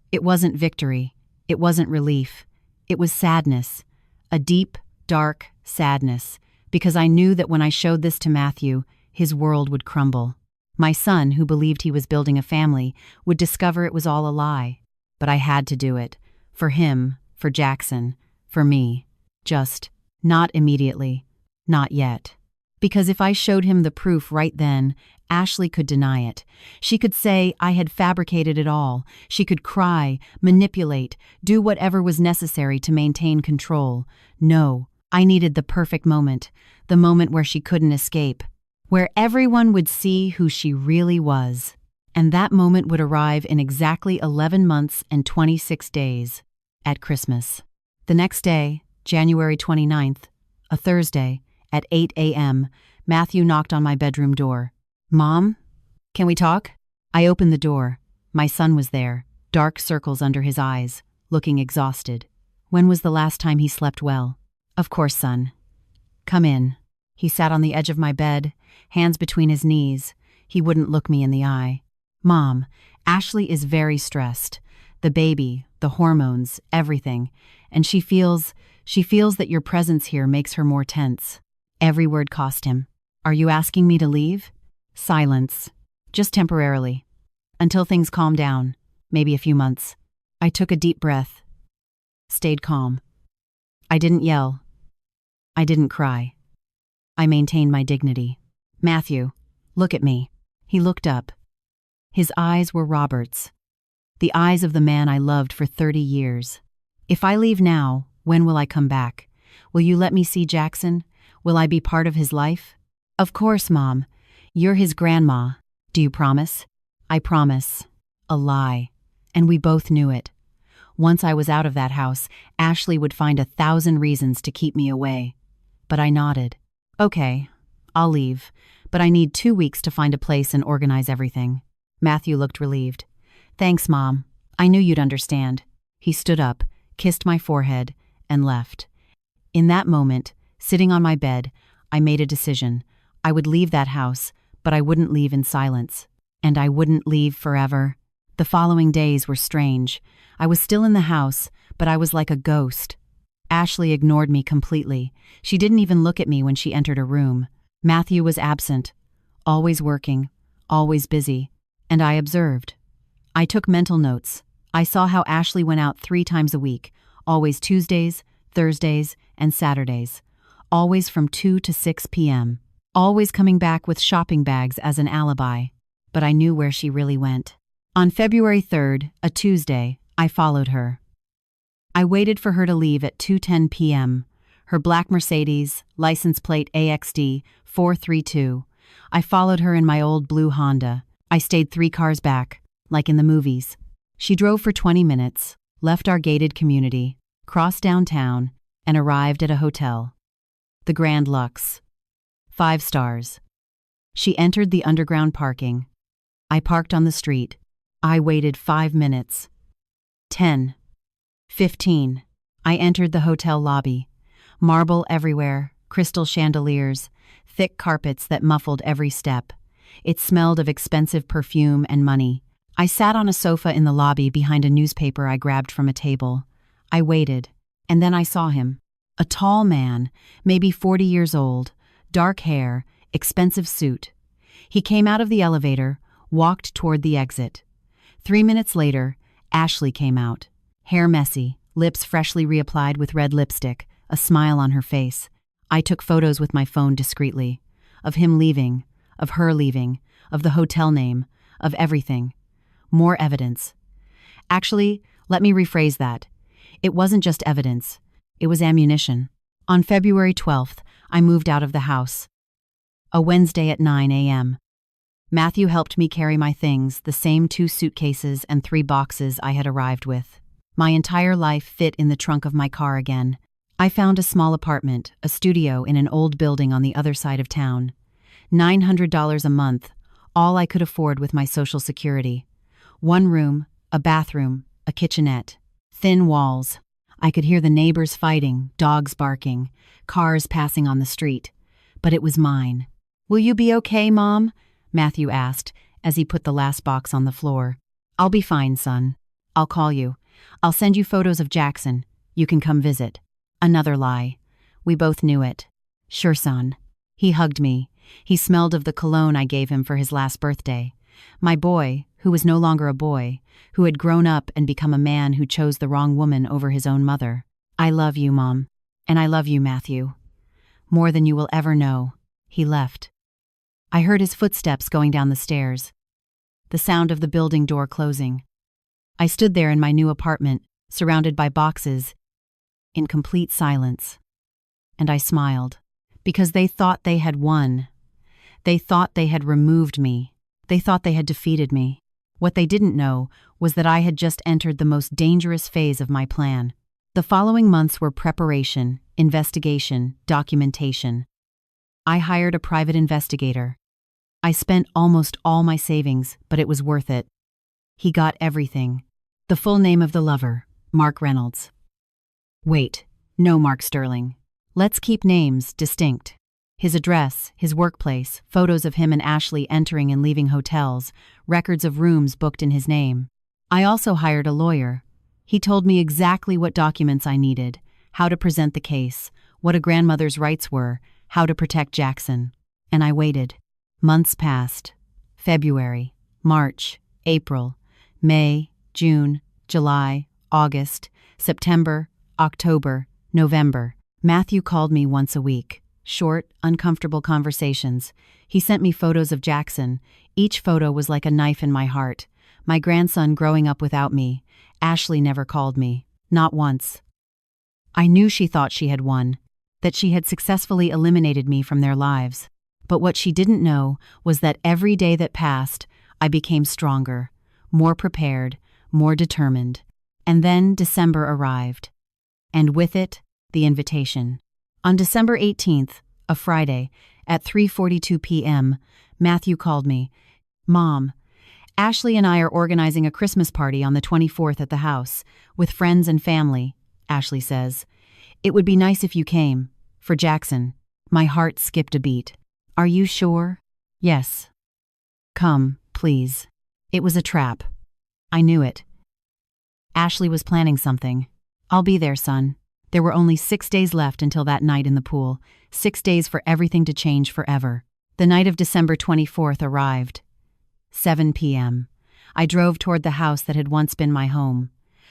It wasn't victory. It wasn't relief. It was sadness. A deep, dark sadness. Because I knew that when I showed this to Matthew, his world would crumble. My son, who believed he was building a family, would discover it was all a lie. But I had to do it. For him, for Jackson, for me. Just, not immediately. Not yet. Because if I showed him the proof right then, Ashley could deny it. She could say I had fabricated it all. She could cry, manipulate, do whatever was necessary to maintain control. No, I needed the perfect moment, the moment where she couldn't escape, where everyone would see who she really was. And that moment would arrive in exactly 11 months and 26 days, at Christmas. The next day, January 29th, a Thursday, at 8 a.m., Matthew knocked on my bedroom door. "Mom, can we talk?" I opened the door. My son was there, dark circles under his eyes, looking exhausted. When was the last time he slept well? "Of course, son. Come in." He sat on the edge of my bed, hands between his knees. He wouldn't look me in the eye. "Mom, Ashley is very stressed. The baby, the hormones, everything. And she feels that your presence here makes her more tense." Every word cost him. "Are you asking me to leave?" Silence. Just temporarily. Until things calm down. Maybe a few months. I took a deep breath. Stayed calm. I didn't yell. I didn't cry. I maintained my dignity. "Matthew, look at me." He looked up. His eyes were Robert's. The eyes of the man I loved for 30 years. "If I leave now, when will I come back? Will you let me see Jackson? Will I be part of his life?" "Of course, Mom. You're his grandma. Do you promise?" "I promise." A lie. And we both knew it. Once I was out of that house, Ashley would find 1,000 reasons to keep me away. But I nodded. "Okay, I'll leave, but I need 2 weeks to find a place and organize everything." Matthew looked relieved. "Thanks, Mom. I knew you'd understand." He stood up, kissed my forehead, and left. In that moment, sitting on my bed, I made a decision. I would leave that house, but I wouldn't leave in silence. And I wouldn't leave forever. The following days were strange. I was still in the house, but I was like a ghost. Ashley ignored me completely. She didn't even look at me when she entered a room. Matthew was absent, always working, always busy, and I observed. I took mental notes. I saw how Ashley went out 3 times a week, always Tuesdays, Thursdays, and Saturdays. Always from 2 to 6 p.m. Always coming back with shopping bags as an alibi. But I knew where she really went. On February 3rd, a Tuesday, I followed her. I waited for her to leave at 2:10 p.m. Her black Mercedes, license plate AXD 432. I followed her in my old blue Honda. I stayed 3 cars back, like in the movies. She drove for 20 minutes, left our gated community, crossed downtown, and arrived at a hotel. The Grand Lux. 5 stars. She entered the underground parking. I parked on the street. I waited 5 minutes. 10. 15. I entered the hotel lobby. Marble everywhere, crystal chandeliers, thick carpets that muffled every step. It smelled of expensive perfume and money. I sat on a sofa in the lobby behind a newspaper I grabbed from a table. I waited, and then I saw him. A tall man, maybe 40 years old, dark hair, expensive suit. He came out of the elevator, walked toward the exit. 3 minutes later, Ashley came out. Hair messy, lips freshly reapplied with red lipstick, a smile on her face. I took photos with my phone discreetly. Of him leaving, of her leaving, of the hotel name, of everything. More evidence. Actually, let me rephrase that. It wasn't just evidence. It was ammunition. On February 12th, I moved out of the house. A Wednesday at 9 a.m. Matthew helped me carry my things, the same 2 suitcases and 3 boxes I had arrived with. My entire life fit in the trunk of my car again. I found a small apartment, a studio in an old building on the other side of town. $900 a month, all I could afford with my Social Security. 1 room, a bathroom, a kitchenette. Thin walls. I could hear the neighbors fighting, dogs barking, cars passing on the street. But it was mine. "Will you be okay, Mom?" Matthew asked as he put the last box on the floor. "I'll be fine, son. I'll call you. I'll send you photos of Jackson. You can come visit." Another lie. We both knew it. "Sure, son." He hugged me. He smelled of the cologne I gave him for his last birthday. My boy, who was no longer a boy, who had grown up and become a man who chose the wrong woman over his own mother. "I love you, Mom. And I love you, Matthew. More than you will ever know." He left. I heard his footsteps going down the stairs. The sound of the building door closing. I stood there in my new apartment, surrounded by boxes, in complete silence. And I smiled, because they thought they had won. They thought they had removed me. They thought they had defeated me. What they didn't know was that I had just entered the most dangerous phase of my plan. The following months were preparation, investigation, documentation. I hired a private investigator. I spent almost all my savings, but it was worth it. He got everything. The full name of the lover, Mark Reynolds. Wait, no Mark Sterling. Let's keep names distinct. His address, his workplace, photos of him and Ashley entering and leaving hotels, records of rooms booked in his name. I also hired a lawyer. He told me exactly what documents I needed, how to present the case, what a grandmother's rights were, how to protect Jackson. And I waited. Months passed. February, March, April, May, June, July, August, September, October, November. Matthew called me once a week. Short, uncomfortable conversations. He sent me photos of Jackson. Each photo was like a knife in my heart. My grandson growing up without me. Ashley never called me. Not once. I knew she thought she had won, that she had successfully eliminated me from their lives. But what she didn't know was that every day that passed, I became stronger, more prepared, more determined. And then December arrived. And with it, the invitation. On December 18th, a Friday, at 3:42 p.m., Matthew called me. "Mom, Ashley and I are organizing a Christmas party on the 24th at the house, with friends and family," Ashley says. "It would be nice if you came. For Jackson." My heart skipped a beat. "Are you sure?" "Yes." "Come, please." It was a trap. I knew it. Ashley was planning something. "I'll be there, son." There were only 6 days left until that night in the pool, 6 days for everything to change forever. The night of December 24th arrived. 7 p.m. I drove toward the house that had once been my home.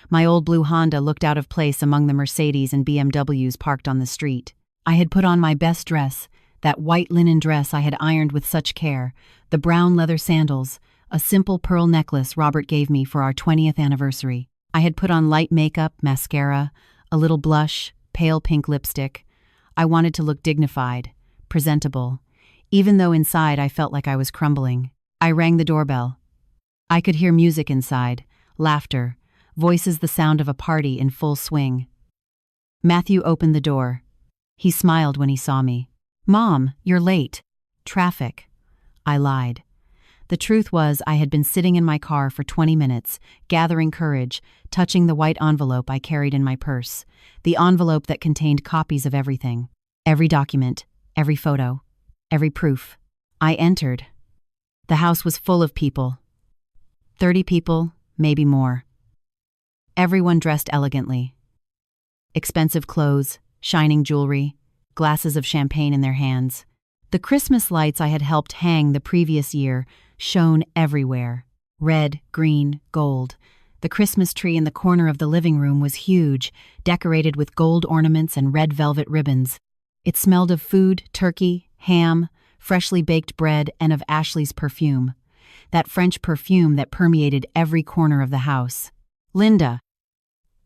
My old blue Honda looked out of place among the Mercedes and BMWs parked on the street. I had put on my best dress, that white linen dress I had ironed with such care, the brown leather sandals, a simple pearl necklace Robert gave me for our 20th anniversary. I had put on light makeup, mascara, a little blush, pale pink lipstick. I wanted to look dignified, presentable, even though inside I felt like I was crumbling. I rang the doorbell. I could hear music inside, laughter, voices, the sound of a party in full swing. Matthew opened the door. He smiled when he saw me. "Mom, you're late." "Traffic." I lied. The truth was I had been sitting in my car for 20 minutes, gathering courage, touching the white envelope I carried in my purse, the envelope that contained copies of everything. Every document, every photo, every proof. I entered. The house was full of people. 30 people, maybe more. Everyone dressed elegantly. Expensive clothes, shining jewelry, glasses of champagne in their hands. The Christmas lights I had helped hang the previous year shone everywhere. Red, green, gold. The Christmas tree in the corner of the living room was huge, decorated with gold ornaments and red velvet ribbons. It smelled of food, turkey, ham, freshly baked bread, and of Ashley's perfume. That French perfume that permeated every corner of the house. "Linda.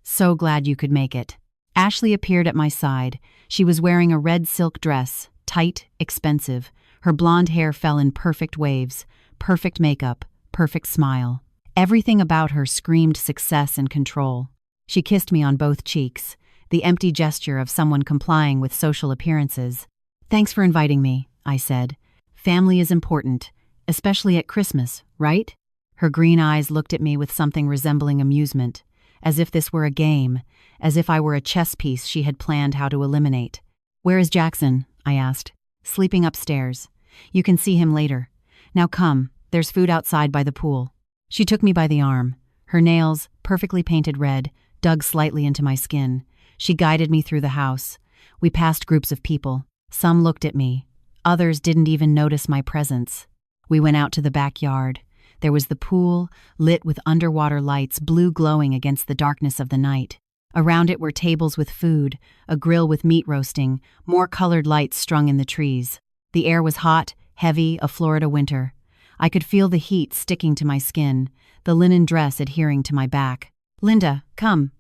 So glad you could make it." Ashley appeared at my side. She was wearing a red silk dress, tight, expensive. Her blonde hair fell in perfect waves, perfect makeup, perfect smile. Everything about her screamed success and control. She kissed me on both cheeks, the empty gesture of someone complying with social appearances. "Thanks for inviting me," I said. "Family is important, especially at Christmas, right?" Her green eyes looked at me with something resembling amusement, as if this were a game, as if I were a chess piece she had planned how to eliminate. "Where is Jackson?" I asked. "Sleeping upstairs. You can see him later. Now come, there's food outside by the pool." She took me by the arm. Her nails, perfectly painted red, dug slightly into my skin. She guided me through the house. We passed groups of people. Some looked at me. Others didn't even notice my presence. We went out to the backyard. There was the pool, lit with underwater lights, blue glowing against the darkness of the night. Around it were tables with food, a grill with meat roasting, more colored lights strung in the trees. The air was hot, heavy, a Florida winter. I could feel the heat sticking to my skin, the linen dress adhering to my back. "Linda, come.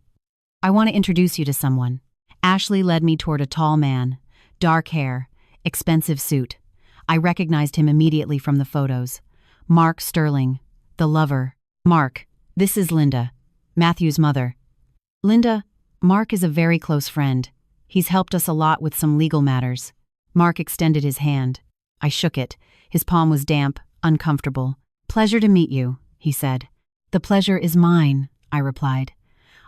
I want to introduce you to someone." Ashley led me toward a tall man, dark hair, expensive suit. I recognized him immediately from the photos. Mark Sterling, the lover. "Mark, this is Linda, Matthew's mother." "Linda, Mark is a very close friend. He's helped us a lot with some legal matters." Mark extended his hand. I shook it. His palm was damp, uncomfortable. "Pleasure to meet you," he said. "The pleasure is mine," I replied.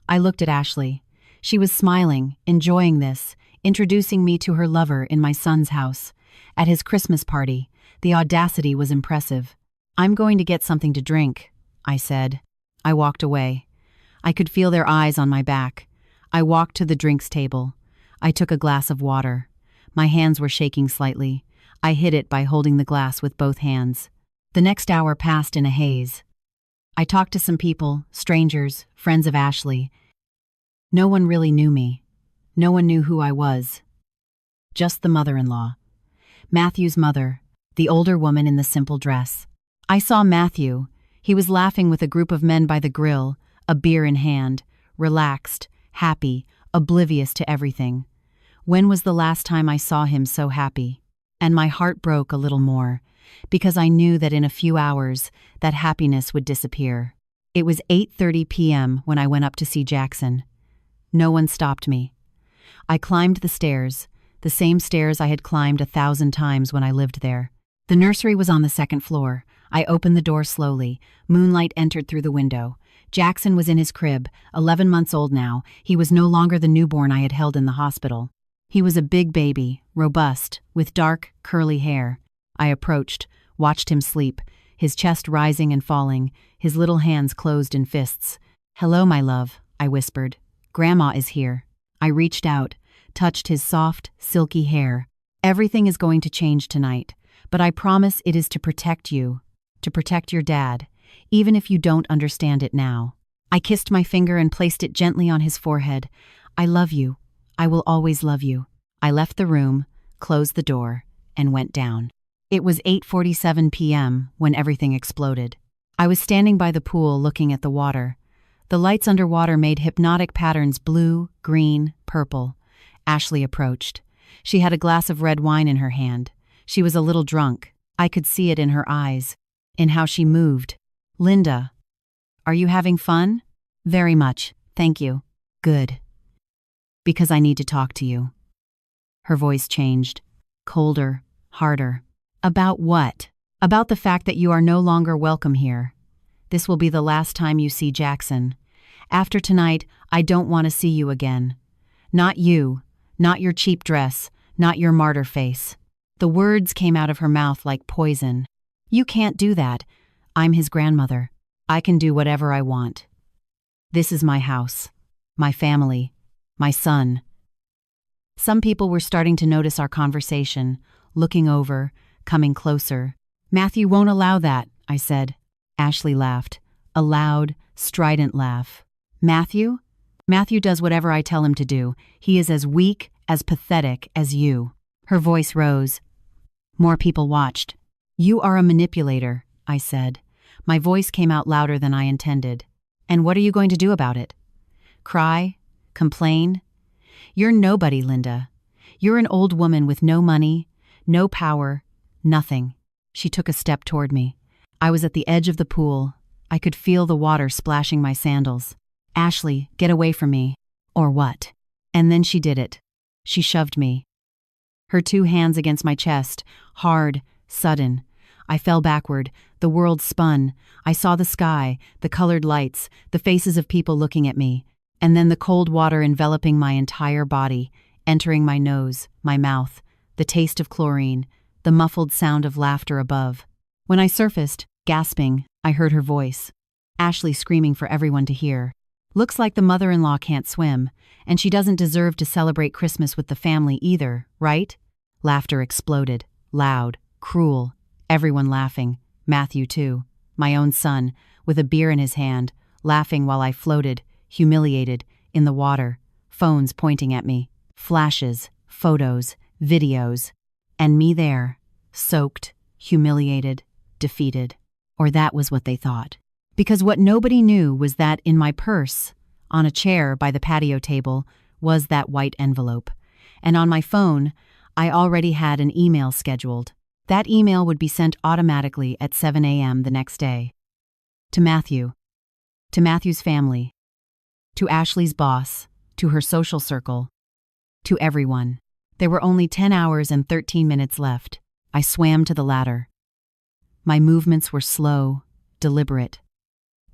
I looked at Ashley. She was smiling, enjoying this, introducing me to her lover in my son's house. At his Christmas party, the audacity was impressive. "I'm going to get something to drink," I said. I walked away. I could feel their eyes on my back. I walked to the drinks table. I took a glass of water. My hands were shaking slightly. I hid it by holding the glass with both hands. The next hour passed in a haze. I talked to some people, strangers, friends of Ashley. No one really knew me. No one knew who I was. Just the mother-in-law. Matthew's mother, the older woman in the simple dress. I saw Matthew. He was laughing with a group of men by the grill, a beer in hand, relaxed, happy, oblivious to everything. When was the last time I saw him so happy? And my heart broke a little more, because I knew that in a few hours, that happiness would disappear. It was 8:30 p.m. when I went up to see Jackson. No one stopped me. I climbed the stairs, the same stairs I had climbed 1,000 times when I lived there. The nursery was on the second floor. I opened the door slowly. Moonlight entered through the window. Jackson was in his crib, 11 months old now. He was no longer the newborn I had held in the hospital. He was a big baby, robust, with dark, curly hair. I approached, watched him sleep, his chest rising and falling, his little hands closed in fists. "Hello, my love," I whispered. "Grandma is here." I reached out, touched his soft, silky hair. "Everything is going to change tonight, but I promise it is to protect you, to protect your dad, even if you don't understand it now." I kissed my finger and placed it gently on his forehead. "I love you. I will always love you." I left the room, closed the door, and went down. It was 8:47 p.m. when everything exploded. I was standing by the pool looking at the water. The lights underwater made hypnotic patterns: blue, green, purple. Ashley approached. She had a glass of red wine in her hand. She was a little drunk. I could see it in her eyes, in how she moved. "Linda, are you having fun?" "Very much, thank you." "Good. Because I need to talk to you." Her voice changed. colder, harder. About what? About the fact that you are no longer welcome here. This will be the last time you see Jackson. After tonight, I don't want to see you again. Not you, not your cheap dress, not your martyr face. The words came out of her mouth like poison. You can't do that. I'm his grandmother. I can do whatever I want. This is my house, my family, my son. Some people were starting to notice our conversation, looking over, coming closer. Matthew won't allow that, I said. Ashley laughed, a loud, strident laugh. Matthew? Matthew does whatever I tell him to do. He is as weak, as pathetic as you. Her voice rose. More people watched. You are a manipulator, I said. My voice came out louder than I intended. And what are you going to do about it? Cry? Complain? You're nobody, Linda. You're an old woman with no money, no power, nothing. She took a step toward me. I was at the edge of the pool. I could feel the water splashing my sandals. Ashley, get away from me. Or what? And then she did it. She shoved me. Her 2 hands against my chest, hard, sudden. I fell backward. The world spun. I saw the sky, the colored lights, the faces of people looking at me, and then the cold water enveloping my entire body, entering my nose, my mouth, the taste of chlorine, the muffled sound of laughter above. When I surfaced, gasping, I heard her voice. Ashley screaming for everyone to hear. Looks like the mother-in-law can't swim, and she doesn't deserve to celebrate Christmas with the family either, right? Laughter exploded, loud, cruel, everyone laughing, Matthew too, my own son, with a beer in his hand, laughing while I floated, humiliated, in the water, phones pointing at me, flashes, photos, videos, and me there, soaked, humiliated, defeated. Or that was what they thought. Because what nobody knew was that in my purse, on a chair by the patio table, was that white envelope. And on my phone, I already had an email scheduled. That email would be sent automatically at 7 a.m. the next day. To Matthew. To Matthew's family. To Ashley's boss. To her social circle. To everyone. There were only 10 hours and 13 minutes left. I swam to the ladder. My movements were slow, deliberate.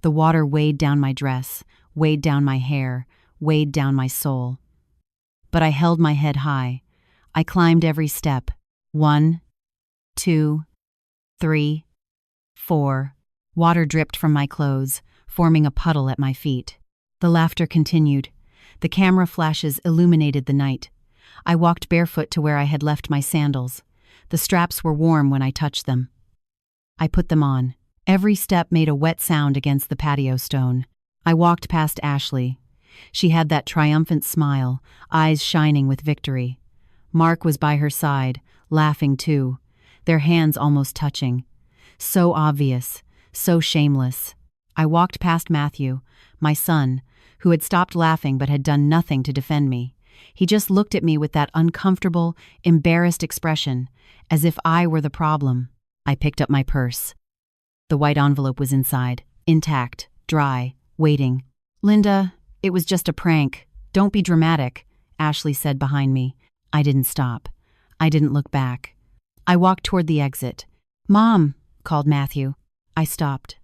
The water weighed down my dress, weighed down my hair, weighed down my soul. But I held my head high. I climbed every step. 1, 2, 3, 4. Water dripped from my clothes, forming a puddle at my feet. The laughter continued. The camera flashes illuminated the night. I walked barefoot to where I had left my sandals. The straps were warm when I touched them. I put them on. Every step made a wet sound against the patio stone. I walked past Ashley. She had that triumphant smile, eyes shining with victory. Mark was by her side, laughing too, their hands almost touching. So obvious, so shameless. I walked past Matthew, my son, who had stopped laughing but had done nothing to defend me. He just looked at me with that uncomfortable, embarrassed expression, as if I were the problem. I picked up my purse. The white envelope was inside, intact, dry, waiting. Linda, it was just a prank. Don't be dramatic, Ashley said behind me. I didn't stop. I didn't look back. I walked toward the exit. Mom, called Matthew. I stopped.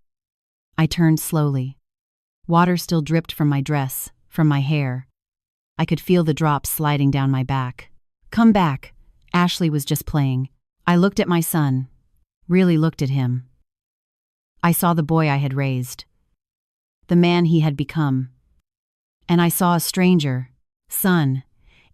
I turned slowly. Water still dripped from my dress, from my hair. I could feel the drops sliding down my back. Come back. Ashley was just playing. I looked at my son. Really looked at him. I saw the boy I had raised. The man he had become. And I saw a stranger. Son,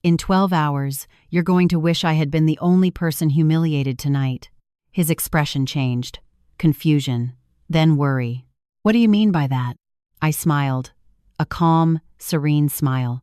in 12 hours, you're going to wish I had been the only person humiliated tonight. His expression changed. Confusion. Then worry. What do you mean by that? I smiled. A calm, serene smile.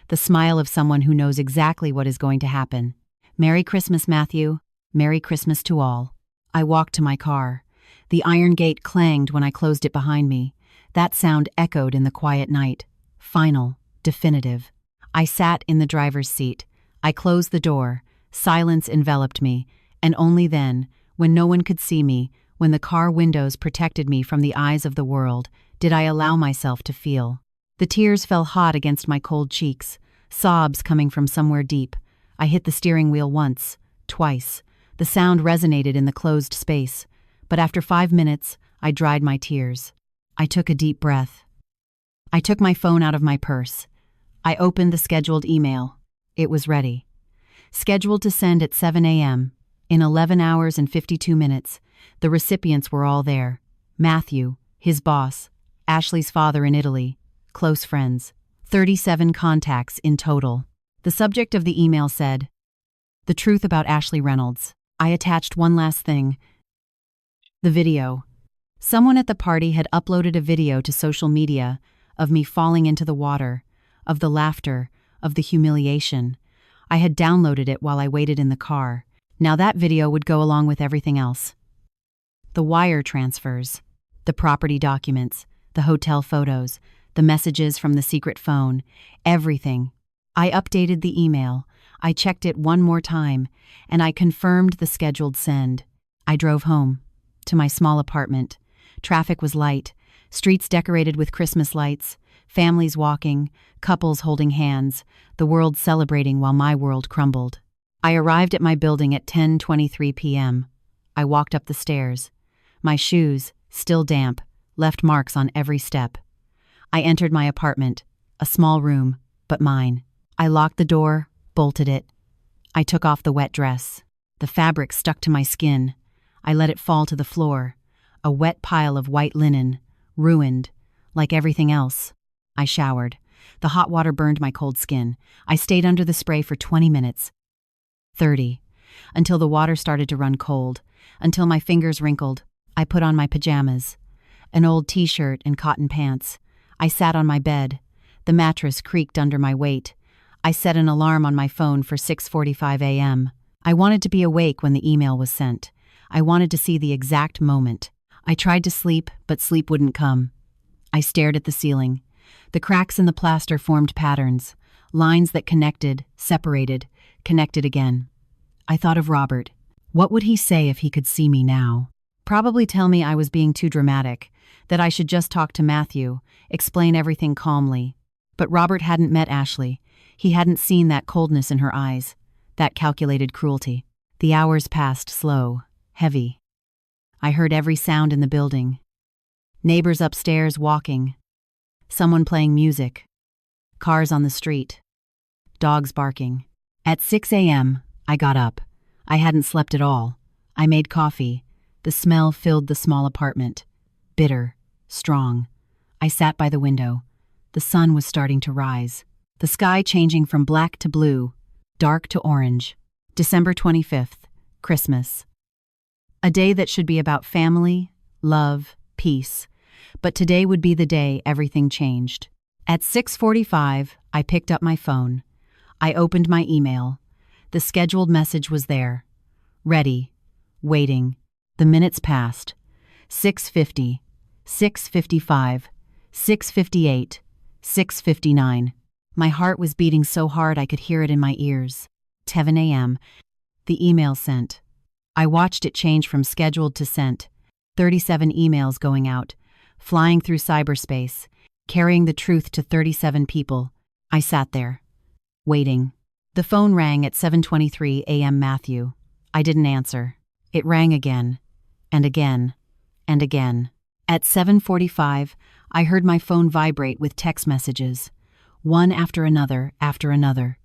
The smile of someone who knows exactly what is going to happen. Merry Christmas, Matthew. Merry Christmas to all. I walked to my car. The iron gate clanged when I closed it behind me. That sound echoed in the quiet night. Final, definitive. I sat in the driver's seat. I closed the door. Silence enveloped me, and only then, when no one could see me, when the car windows protected me from the eyes of the world, did I allow myself to feel. The tears fell hot against my cold cheeks, sobs coming from somewhere deep. I hit the steering wheel once, Twice. The sound resonated in the closed space, but after 5 minutes, I dried my tears. I took a deep breath. I took my phone out of my purse. I opened the scheduled email. It was ready. Scheduled to send at 7 a.m. In 11 hours and 52 minutes, the recipients were all there. Matthew, his boss, Ashley's father in Italy, close friends. 37 contacts in total. The subject of the email said, "The truth about Ashley Reynolds." I attached one last thing. The video. Someone at the party had uploaded a video to social media of me falling into the water, of the laughter, of the humiliation. I had downloaded it while I waited in the car. Now that video would go along with everything else. The wire transfers, the property documents, the hotel photos, the messages from the secret phone, everything. I updated the email, I checked it one more time, and I confirmed the scheduled send. I drove home, to my small apartment. Traffic was light, streets decorated with Christmas lights, families walking, couples holding hands, the world celebrating while my world crumbled. I arrived at my building at 10:23 p.m. I walked up the stairs. My shoes, still damp, left marks on every step. I entered my apartment, a small room, but mine. I locked the door, bolted it. I took off the wet dress. The fabric stuck to my skin. I let it fall to the floor, a wet pile of white linen, ruined, like everything else. I showered. The hot water burned my cold skin. I stayed under the spray for 20 minutes. 30. Until the water started to run cold, until my fingers wrinkled. I put on my pajamas, an old t-shirt and cotton pants. I sat on my bed. The mattress creaked under my weight. I set an alarm on my phone for 6:45 a.m. I wanted to be awake when the email was sent. I wanted to see the exact moment. I tried to sleep, but sleep wouldn't come. I stared at the ceiling. The cracks in the plaster formed patterns, lines that connected, separated, connected again. I thought of Robert. What would he say if he could see me now? Probably tell me I was being too dramatic, that I should just talk to Matthew, explain everything calmly. But Robert hadn't met Ashley. He hadn't seen that coldness in her eyes, that calculated cruelty. The hours passed slow, heavy. I heard every sound in the building. Neighbors upstairs walking. Someone playing music. Cars on the street. Dogs barking. At 6 a.m., I got up. I hadn't slept at all. I made coffee. The smell filled the small apartment. Bitter, strong. I sat by the window. The sun was starting to rise. The sky changing from black to blue, dark to orange. December 25th, Christmas. A day that should be about family, love, peace. But today would be the day everything changed. At 6:45, I picked up my phone. I opened my email. The scheduled message was there. Ready. Waiting. The minutes passed. 6:50, 6:55, 6:58, 6:59. My heart was beating so hard I could hear it in my ears. 7 a.m. The email sent. I watched it change from scheduled to sent. 37 emails going out, flying through cyberspace, carrying the truth to 37 people. I sat there, waiting. The phone rang at 7:23 a.m. Matthew. I didn't answer. It rang again, and again, and again. At 7:45, I heard my phone vibrate with text messages, one after another, after another.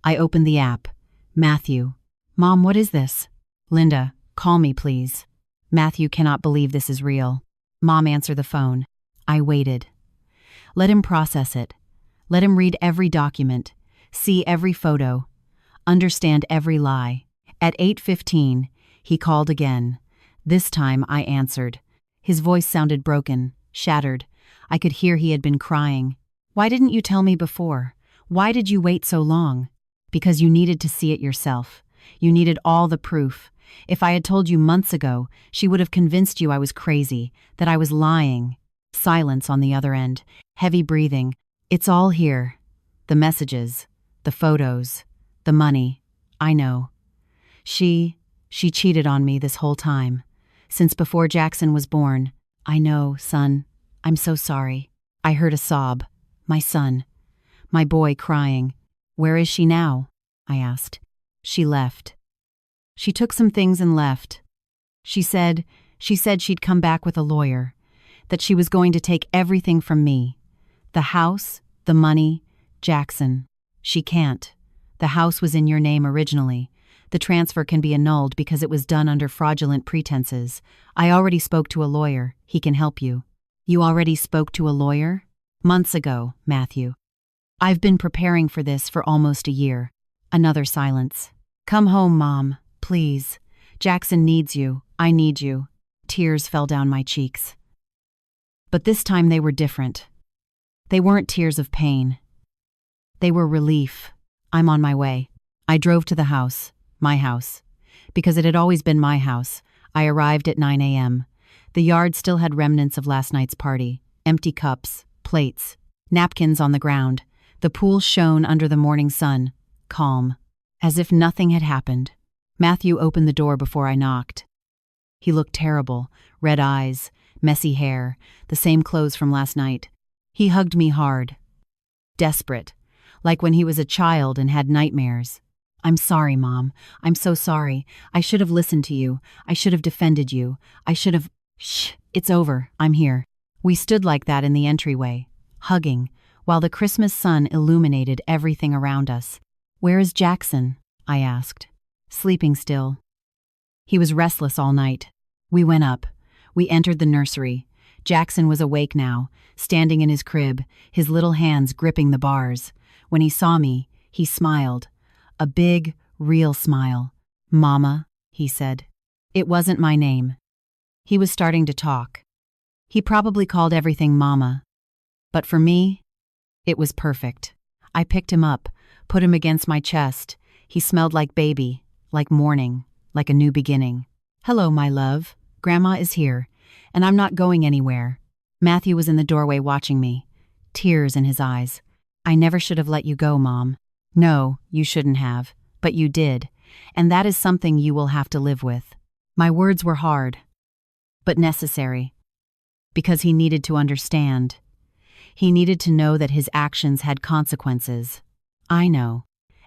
I opened the app. Matthew. Mom, what is this? Linda, call me, please. Matthew cannot believe this is real. Mom, answer the phone. I waited. Let him process it. Let him read every document, see every photo, understand every lie. At 8:15, he called again. This time I answered. His voice sounded broken, shattered. I could hear he had been crying. Why didn't you tell me before? Why did you wait so long? Because you needed to see it yourself. You needed all the proof. If I had told you months ago, she would have convinced you I was crazy, that I was lying. Silence on the other end, heavy breathing. It's all here. The messages, the photos, the money. I know. She cheated on me this whole time. Since before Jackson was born. I know, son. I'm so sorry. I heard a sob. My son. My boy crying. Where is she now? I asked. She left. She took some things and left. She said she'd come back with a lawyer, that she was going to take everything from me. The house, the money, Jackson. She can't. The house was in your name originally. The transfer can be annulled because it was done under fraudulent pretenses. I already spoke to a lawyer. He can help you. You already spoke to a lawyer? Months ago, Matthew. I've been preparing for this for almost a year. Another silence. Come home, Mom, please. Jackson needs you. I need you. Tears fell down my cheeks. But this time they were different. They weren't tears of pain. They were relief. I'm on my way. I drove to the house, my house. Because it had always been my house. I arrived at 9 a.m. The yard still had remnants of last night's party. Empty cups, plates, napkins on the ground. The pool shone under the morning sun, calm, as if nothing had happened. Matthew opened the door before I knocked. He looked terrible, red eyes, messy hair, the same clothes from last night. He hugged me hard. Desperate, like when he was a child and had nightmares. I'm sorry, Mom. I'm so sorry. I should have listened to you. I should have defended you. I should have… Shh, it's over. I'm here. We stood like that in the entryway, hugging, while the Christmas sun illuminated everything around us. Where is Jackson? I asked. Sleeping still. He was restless all night. We went up. We entered the nursery. Jackson was awake now, standing in his crib, his little hands gripping the bars. When he saw me, he smiled. A big, real smile. Mama, he said. It wasn't my name. He was starting to talk. He probably called everything Mama. But for me, it was perfect. I picked him up, put him against my chest. He smelled like baby, like morning, like a new beginning. Hello, my love. Grandma is here, and I'm not going anywhere. Matthew was in the doorway watching me, tears in his eyes. I never should have let you go, Mom. No, you shouldn't have, but you did, and that is something you will have to live with. My words were hard, but necessary, because he needed to understand. He needed to know that his actions had consequences. I know,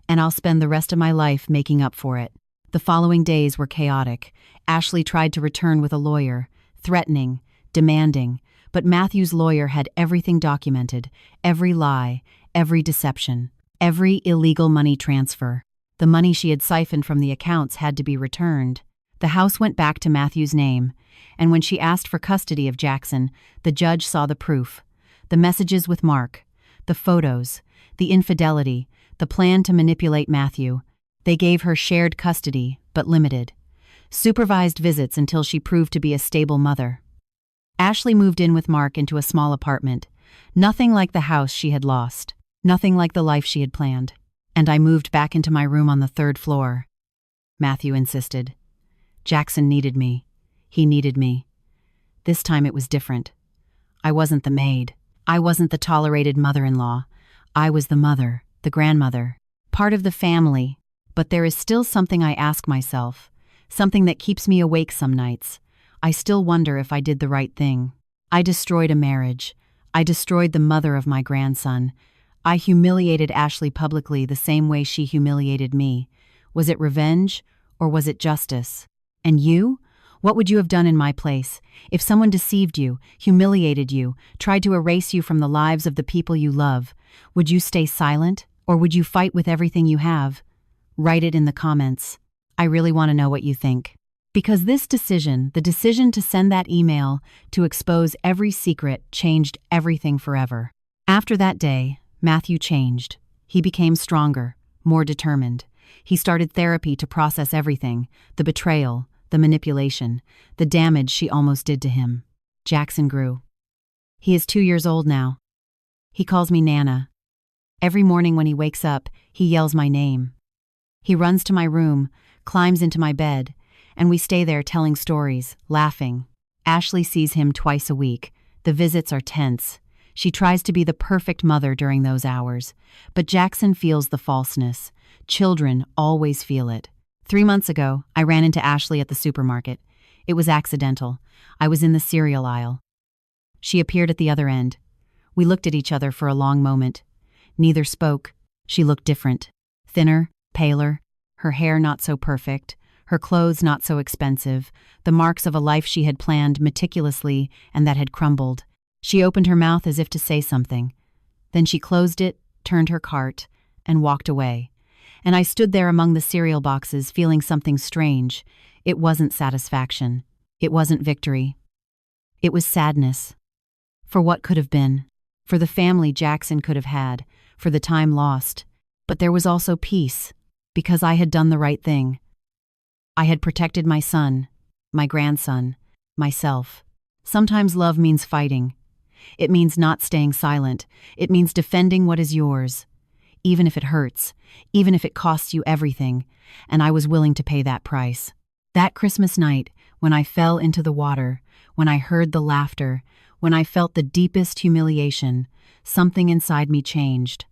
and I'll spend the rest of my life making up for it. The following days were chaotic. Ashley tried to return with a lawyer, threatening, demanding, but Matthew's lawyer had everything documented, every lie, every deception, every illegal money transfer. The money she had siphoned from the accounts had to be returned. The house went back to Matthew's name, and when she asked for custody of Jackson, the judge saw the proof. The messages with Mark, the photos, the infidelity, the plan to manipulate Matthew. They gave her shared custody, but limited. Supervised visits until she proved to be a stable mother. Ashley moved in with Mark into a small apartment. Nothing like the house she had lost. Nothing like the life she had planned. And I moved back into my room on the 3rd floor. Matthew insisted. Jackson needed me. He needed me. This time it was different. I wasn't the maid. I wasn't the tolerated mother-in-law. I was the mother, the grandmother, part of the family. But there is still something I ask myself, something that keeps me awake some nights. I still wonder if I did the right thing. I destroyed a marriage. I destroyed the mother of my grandson. I humiliated Ashley publicly the same way she humiliated me. Was it revenge, or was it justice? And you? What would you have done in my place? If someone deceived you, humiliated you, tried to erase you from the lives of the people you love, would you stay silent, or would you fight with everything you have? Write it in the comments. I really want to know what you think. Because this decision, the decision to send that email to expose every secret, changed everything forever. After that day, Matthew changed. He became stronger, more determined. He started therapy to process everything, the betrayal, the manipulation, the damage she almost did to him. Jackson grew. He is 2 years old now. He calls me Nana. Every morning when he wakes up, he yells my name. He runs to my room, climbs into my bed, and we stay there telling stories, laughing. Ashley sees him twice a week. The visits are tense. She tries to be the perfect mother during those hours. But Jackson feels the falseness. Children always feel it. 3 months ago, I ran into Ashley at the supermarket. It was accidental. I was in the cereal aisle. She appeared at the other end. We looked at each other for a long moment. Neither spoke. She looked different. Thinner, paler, her hair not so perfect, Her clothes not so expensive, the marks of a life she had planned meticulously and that had crumbled. She opened her mouth as if to say something. Then she closed it, turned her cart, and walked away. And I stood there among the cereal boxes feeling something strange. It wasn't satisfaction. It wasn't victory. It was sadness. For what could have been. For the family Jackson could have had. For the time lost. But there was also peace. Because I had done the right thing. I had protected my son, my grandson, myself. Sometimes love means fighting. It means not staying silent. It means defending what is yours. Even if it hurts. Even if it costs you everything. And I was willing to pay that price. That Christmas night, when I fell into the water, when I heard the laughter, when I felt the deepest humiliation, something inside me changed.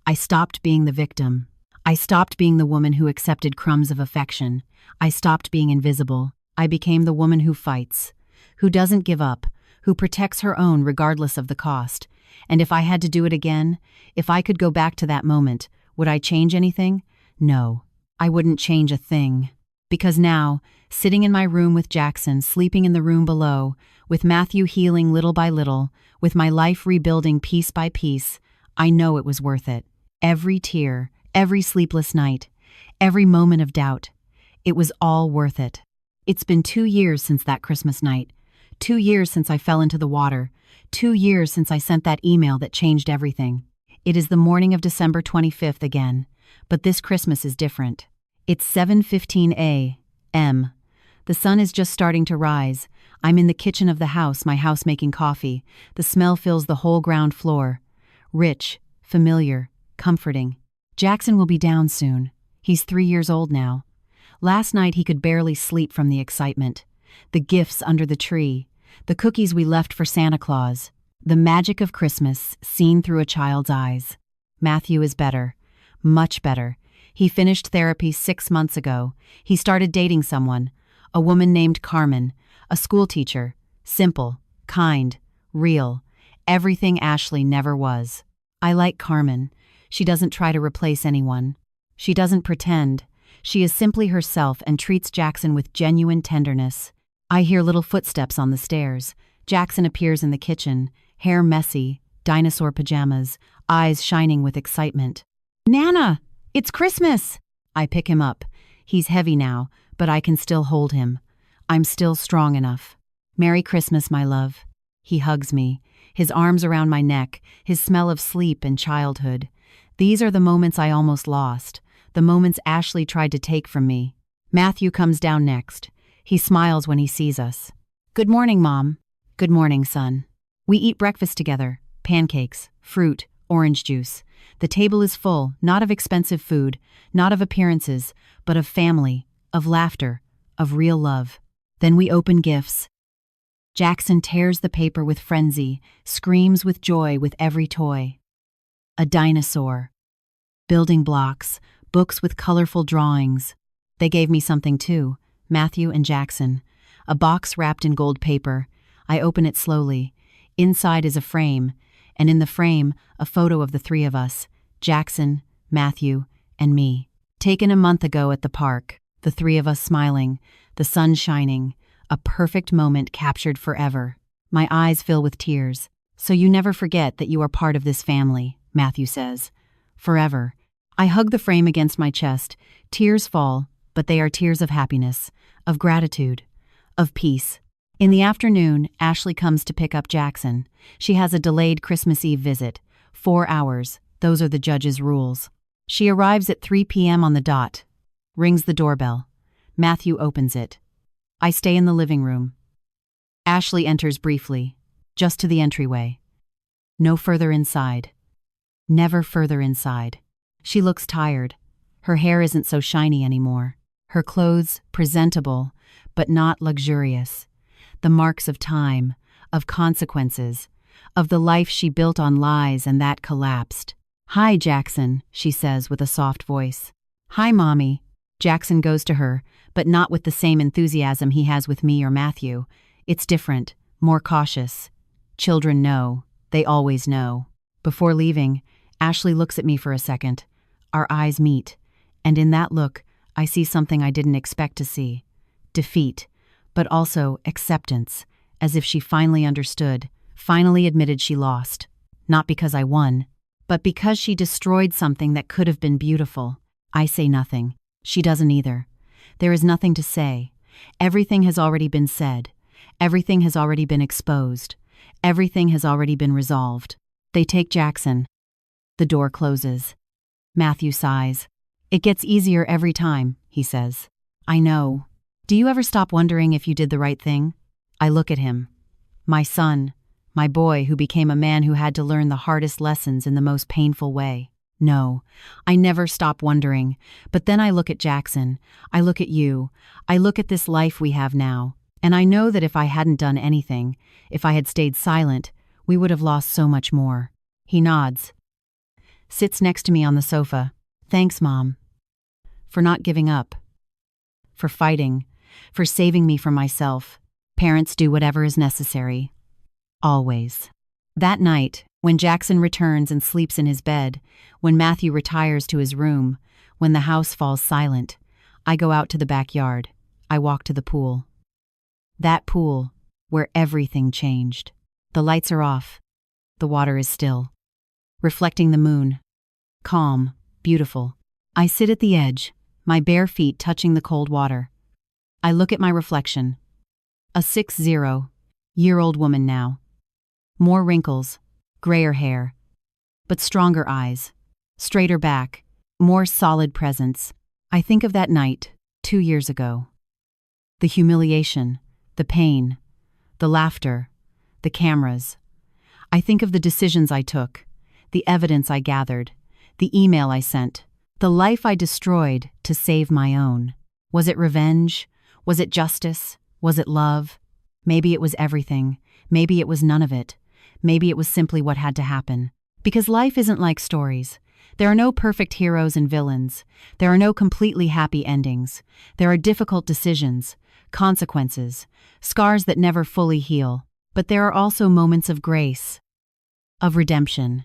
I stopped being the victim. I stopped being the woman who accepted crumbs of affection. I stopped being invisible. I became the woman who fights, who doesn't give up, who protects her own regardless of the cost. And if I had to do it again, if I could go back to that moment, would I change anything? No, I wouldn't change a thing. Because now, sitting in my room with Jackson, sleeping in the room below, with Matthew healing little by little, with my life rebuilding piece by piece, I know it was worth it. Every tear, every sleepless night, every moment of doubt, it was all worth it. It's been 2 years since that Christmas night. 2 years since I fell into the water. 2 years since I sent that email that changed everything. It is the morning of December 25th again, but this Christmas is different. It's 7:15 a.m. The sun is just starting to rise. I'm in the kitchen of the house, my house making coffee. The smell fills the whole ground floor. Rich, familiar, comforting. Jackson will be down soon. He's 3 years old now. Last night he could barely sleep from the excitement. The gifts under the tree. The cookies we left for Santa Claus. The magic of Christmas seen through a child's eyes. Matthew is better. Much better. He finished therapy 6 months ago. He started dating someone. A woman named Carmen. A schoolteacher. Simple. Kind. Real. Everything Ashley never was. I like Carmen. She doesn't try to replace anyone. She doesn't pretend. She is simply herself and treats Jackson with genuine tenderness. I hear little footsteps on the stairs. Jackson appears in the kitchen, hair messy, dinosaur pajamas, eyes shining with excitement. "Nana, it's Christmas!" I pick him up. He's heavy now, but I can still hold him. I'm still strong enough. "Merry Christmas, my love." He hugs me, his arms around my neck, his smell of sleep and childhood. These are the moments I almost lost, the moments Ashley tried to take from me. Matthew comes down next. He smiles when he sees us. "Good morning, Mom." "Good morning, son." We eat breakfast together, pancakes, fruit, orange juice. The table is full, not of expensive food, not of appearances, but of family, of laughter, of real love. Then we open gifts. Jackson tears the paper with frenzy, screams with joy with every toy. A dinosaur. Building blocks, books with colorful drawings. They gave me something too, Matthew and Jackson. A box wrapped in gold paper. I open it slowly. Inside is a frame, and in the frame, a photo of the 3 of us, Jackson, Matthew, and me. Taken a month ago at the park, the 3 of us smiling, the sun shining, a perfect moment captured forever. My eyes fill with tears. "So you never forget that you are part of this family," Matthew says. "Forever." I hug the frame against my chest. Tears fall, but they are tears of happiness, of gratitude, of peace. In the afternoon, Ashley comes to pick up Jackson. She has a delayed Christmas Eve visit. 4 hours. Those are the judge's rules. She arrives at 3 p.m. on the dot. Rings the doorbell. Matthew opens it. I stay in the living room. Ashley enters briefly, just to the entryway. No further inside. Never further inside. She looks tired. Her hair isn't so shiny anymore. Her clothes presentable, but not luxurious. The marks of time, of consequences, of the life she built on lies and that collapsed. "Hi, Jackson," she says with a soft voice. "Hi, Mommy." Jackson goes to her, but not with the same enthusiasm he has with me or Matthew. It's different, more cautious. Children know. They always know. Before leaving, Ashley looks at me for a second. Our eyes meet, and in that look, I see something I didn't expect to see. Defeat, but also acceptance, as if she finally understood, finally admitted she lost. Not because I won, but because she destroyed something that could have been beautiful. I say nothing. She doesn't either. There is nothing to say. Everything has already been said. Everything has already been exposed. Everything has already been resolved. They take Jackson. The door closes. Matthew sighs. It gets easier every time, he says. I know. Do you ever stop wondering if you did the right thing? I look at him. My son, my boy who became a man who had to learn the hardest lessons in the most painful way. No, I never stop wondering. But then I look at Jackson. I look at you. I look at this life we have now. And I know that if I hadn't done anything, if I had stayed silent, we would have lost so much more. He nods. Sits next to me on the sofa. Thanks, Mom. For not giving up. For fighting. For saving me from myself. Parents do whatever is necessary. Always. That night, when Jackson returns and sleeps in his bed, when Matthew retires to his room, when the house falls silent, I go out to the backyard. I walk to the pool. That pool, where everything changed. The lights are off. The water is still. Reflecting the moon. Calm, beautiful. I sit at the edge, my bare feet touching the cold water. I look at my reflection. A 60-year-old woman now. More wrinkles, grayer hair, but stronger eyes, straighter back, more solid presence. I think of that night, 2 years ago. The humiliation, the pain, the laughter, the cameras. I think of the decisions I took, the evidence I gathered, the email I sent, the life I destroyed to save my own. Was it revenge? Was it justice? Was it love? Maybe it was everything. Maybe it was none of it. Maybe it was simply what had to happen. Because life isn't like stories. There are no perfect heroes and villains. There are no completely happy endings. There are difficult decisions, consequences, scars that never fully heal. But there are also moments of grace, of redemption,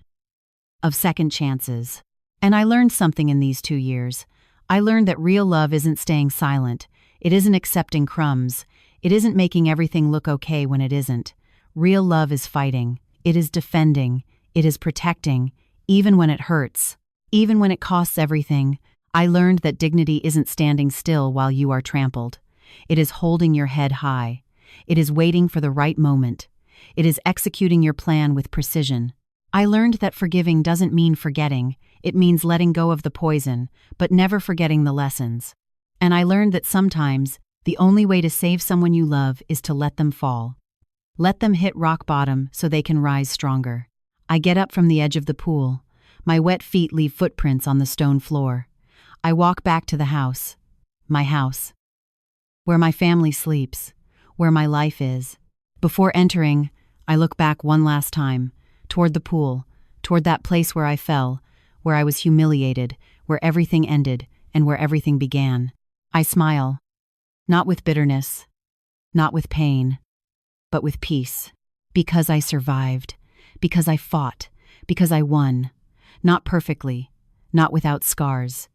of second chances. And I learned something in these 2 years. I learned that real love isn't staying silent. It isn't accepting crumbs. It isn't making everything look okay when it isn't. Real love is fighting. It is defending. It is protecting, even when it hurts. Even when it costs everything. I learned that dignity isn't standing still while you are trampled. It is holding your head high. It is waiting for the right moment. It is executing your plan with precision. I learned that forgiving doesn't mean forgetting. It means letting go of the poison, but never forgetting the lessons. And I learned that sometimes, the only way to save someone you love is to let them fall. Let them hit rock bottom so they can rise stronger. I get up from the edge of the pool. My wet feet leave footprints on the stone floor. I walk back to the house. My house. Where my family sleeps. Where my life is. Before entering, I look back one last time, toward the pool, toward that place where I fell, where I was humiliated, where everything ended, and where everything began. I smile. Not with bitterness. Not with pain. But with peace. Because I survived. Because I fought. Because I won. Not perfectly. Not without scars.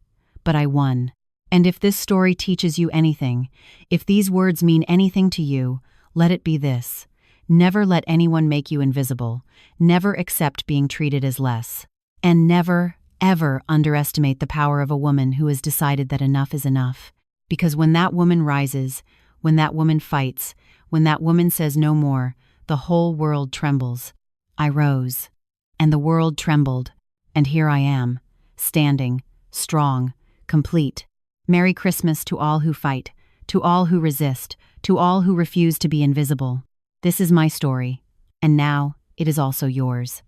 But I won. And if this story teaches you anything, if these words mean anything to you, let it be this. Never let anyone make you invisible. Never accept being treated as less. And never, ever underestimate the power of a woman who has decided that enough is enough. Because when that woman rises, when that woman fights, when that woman says no more, the whole world trembles. I rose. And the world trembled. And here I am, standing, strong, complete. Merry Christmas to all who fight, to all who resist, to all who refuse to be invisible. This is my story, and now it is also yours.